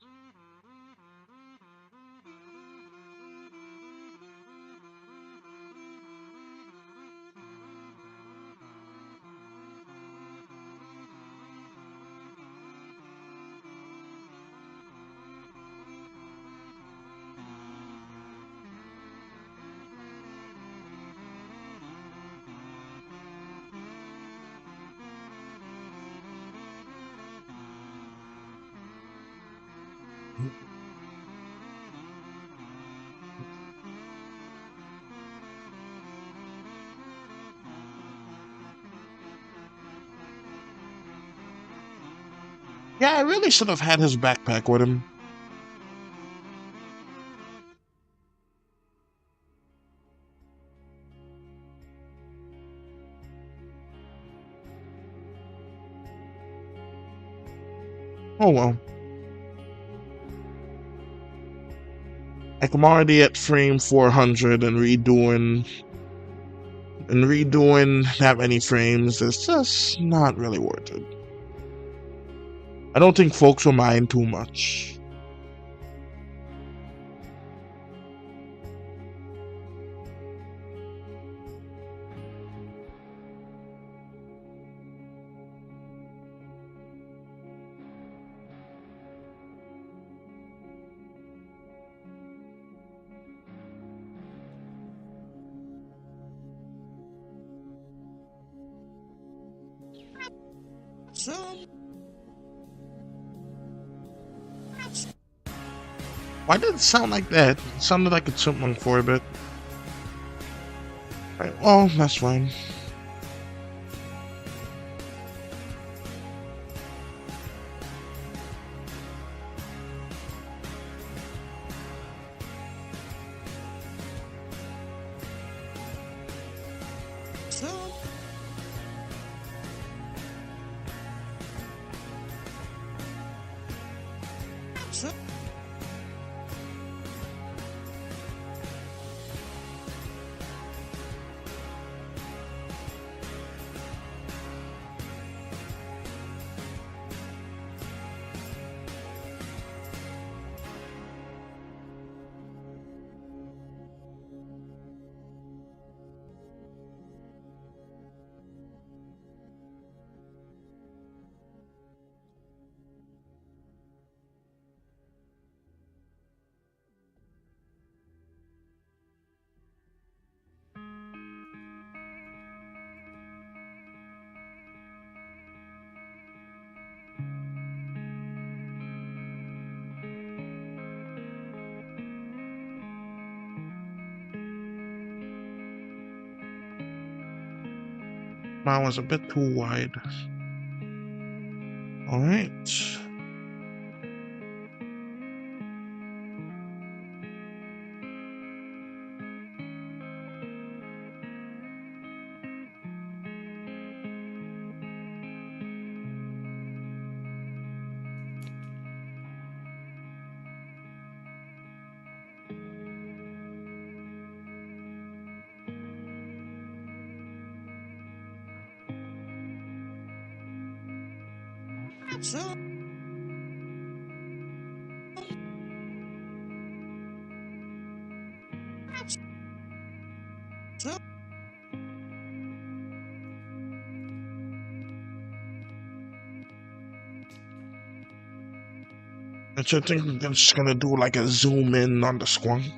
Yeah, I really should have had his backpack with him. Oh well. Like I'm already at frame 400 and redoing that many frames is just not really worth it. I don't think folks will mind too much. Some. Why did it sound like that? It sounded like a chipmunk for a bit. Right, well, that's fine. Some. Some. Mine was a bit too wide. Alright. Some. Some. I think I'm just gonna do like a zoom in on the squonk.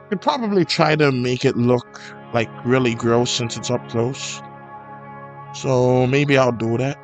Could probably try to make it look like really gross since it's up close. So maybe I'll do that.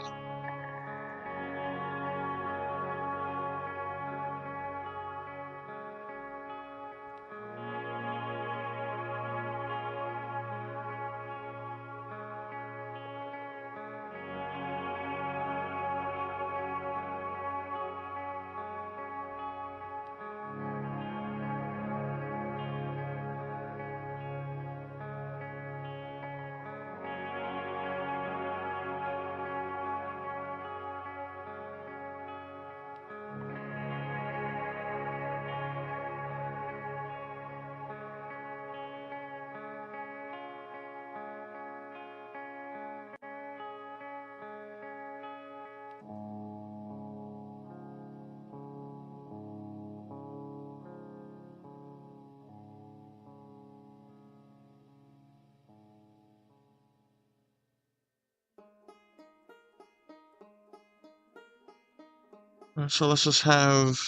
So let's just have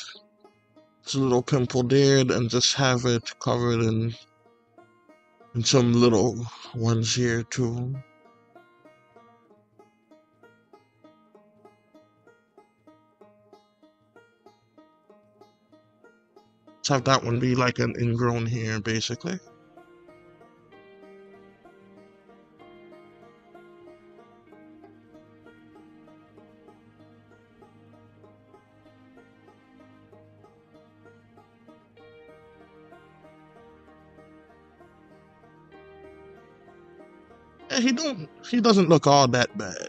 this little pimple there and just have it covered in some little ones here too. Let's have that one be like an ingrown hair basically. Yeah, he doesn't look all that bad.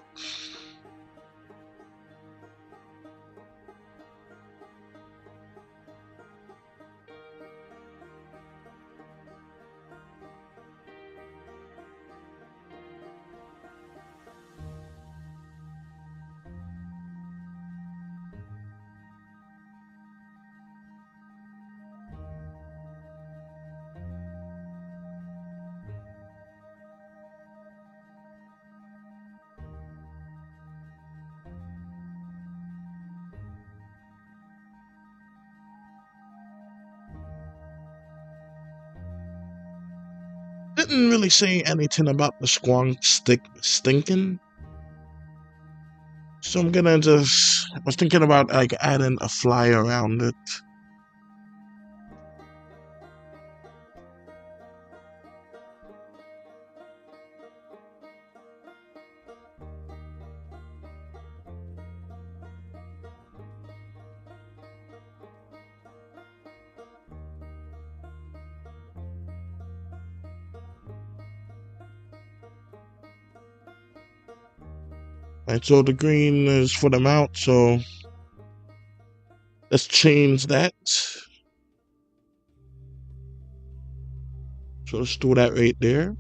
Didn't really say anything about the squonk stinking. So I'm gonna I was thinking about like adding a fly around it. Right, so the green is for the mount, so let's change that. So let's do that right there.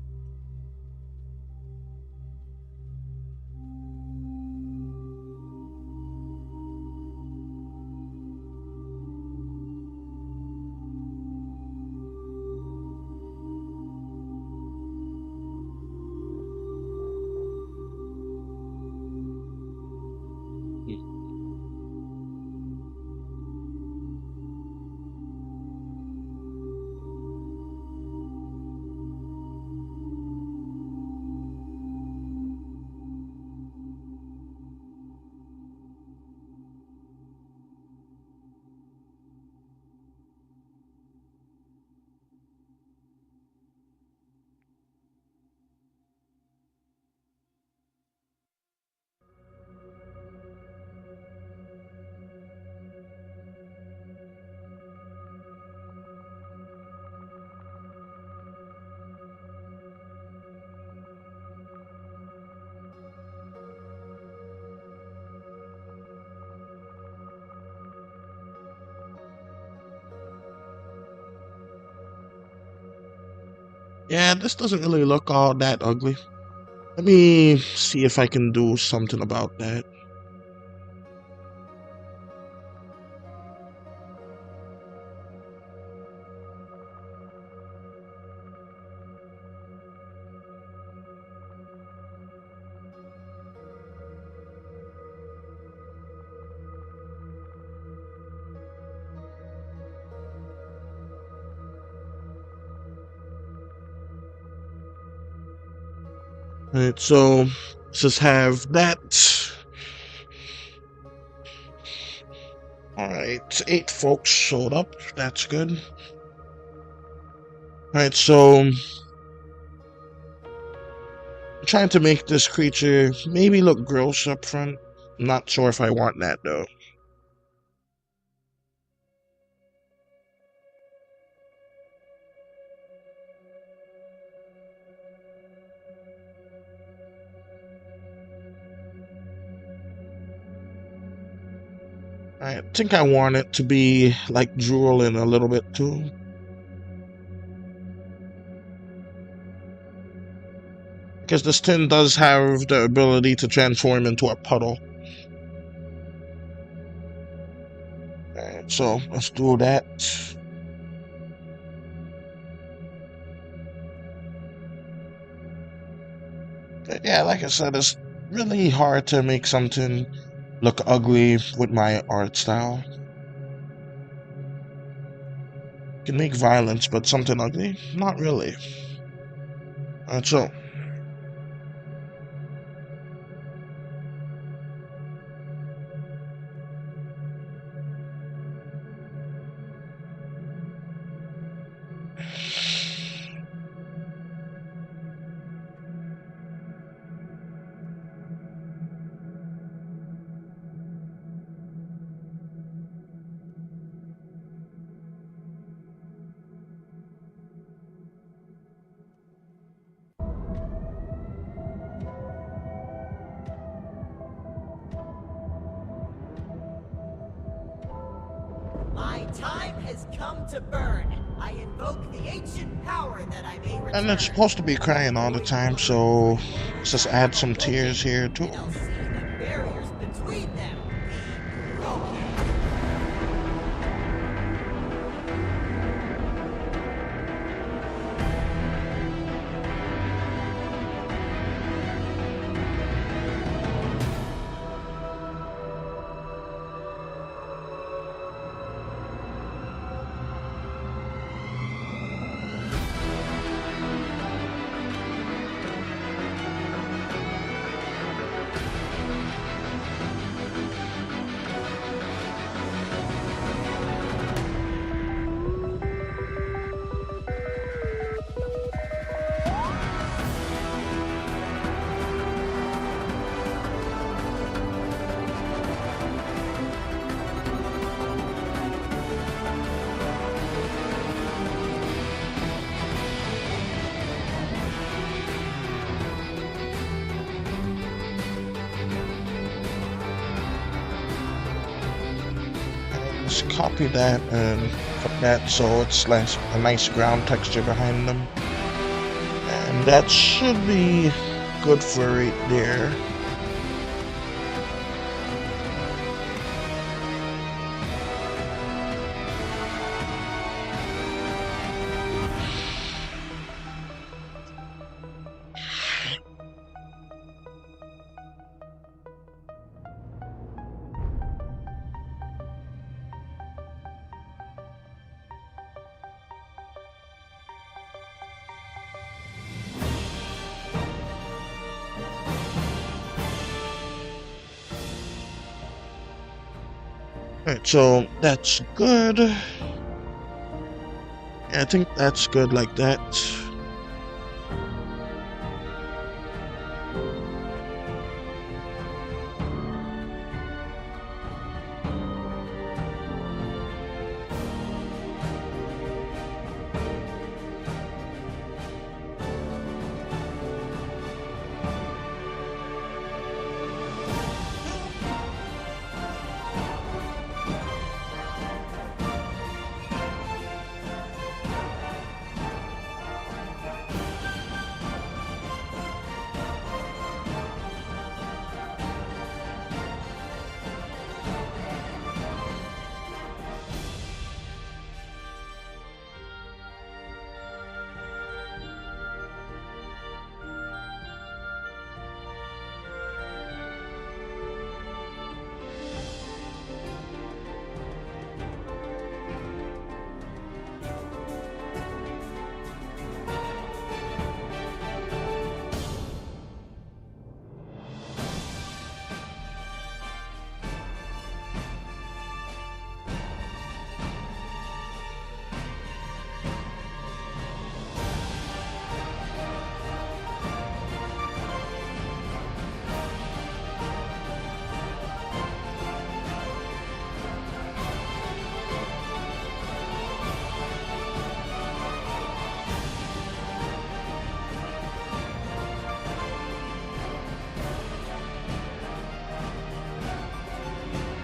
Yeah, this doesn't really look all that ugly. Let me see if I can do something about that. Alright, so let's just have that. Alright, 8 folks showed up. That's good. Alright, so I'm trying to make this creature maybe look gross up front. I'm not sure if I want that though. I think I want it to be like drooling a little bit too. Because this tin does have the ability to transform into a puddle. Alright, so let's do that. Yeah, like I said, it's really hard to make something look ugly with my art style. You can make violence, but something ugly? Not really. Alright, so time has come to burn. I invoke the ancient power that I may return. And it's supposed to be crying all the time, so let's just add some tears here too. And I'll see the barriers between them be broken. Just copy that and put that so it's like a nice ground texture behind them. And that should be good for right there. Alright, so that's good. Yeah, I think that's good like that.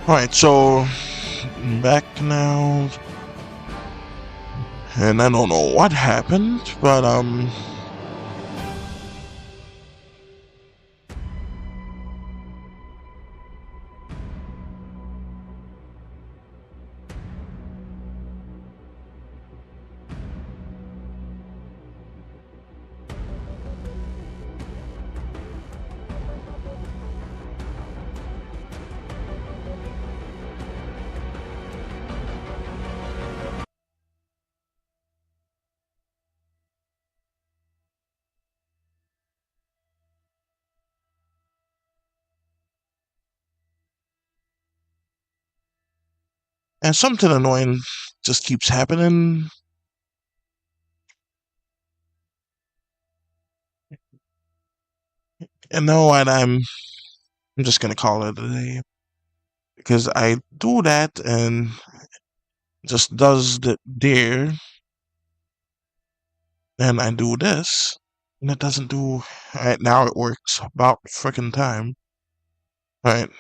Alright, so back now. And I don't know what happened, but and something annoying just keeps happening. And now what, I'm just gonna call it a day. Because I do that and just does the there, and I do this, and it doesn't do. Alright, now it works about frickin' time. Alright.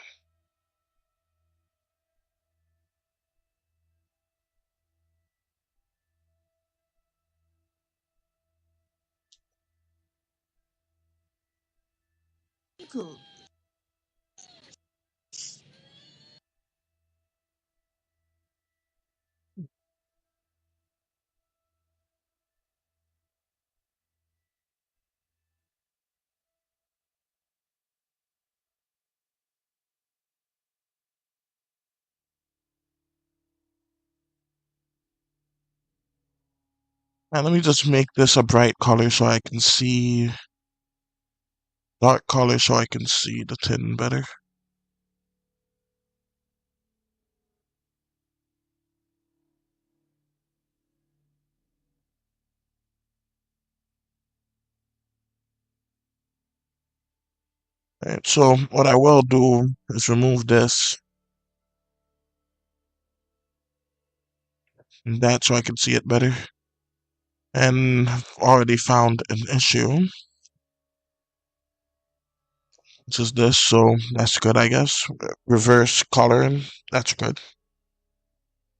Cool. And let me just make this a bright color so I can see, dark color so I can see the tin better. Alright, so what I will do is remove this and that so I can see it better. And I've already found an issue, which is this, so that's good, I guess. Reverse coloring, that's good.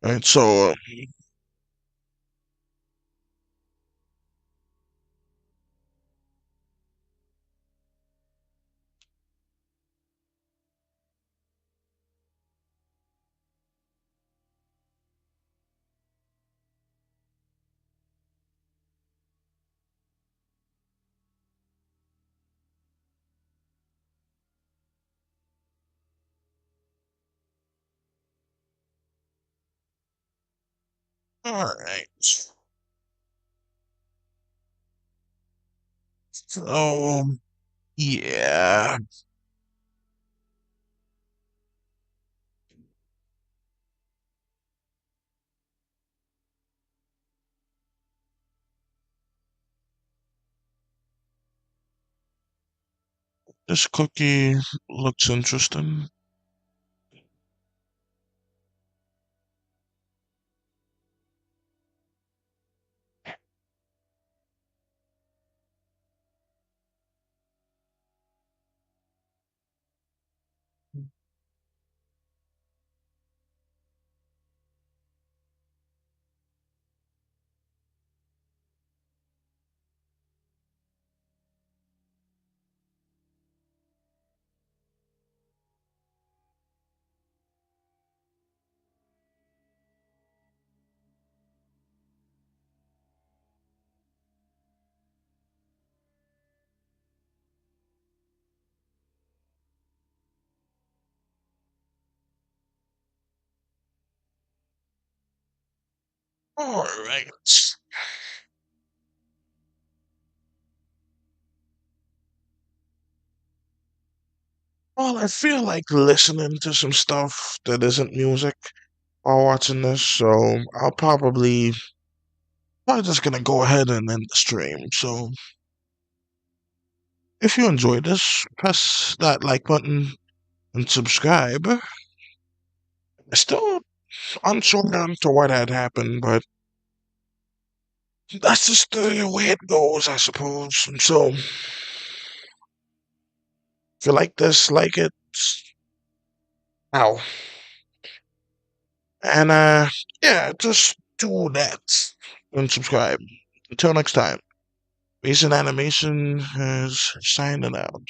Alright, so alright. So yeah. This cookie looks interesting. Alright. Well, I feel like listening to some stuff that isn't music while watching this, so probably just gonna go ahead and end the stream. So if you enjoyed this, press that like button and subscribe. Still unsure as to what had happened, but that's just the way it goes, I suppose. So if you like this, like it. Ow. And yeah, just do that and subscribe. Until next time, Recent Animation is signing out.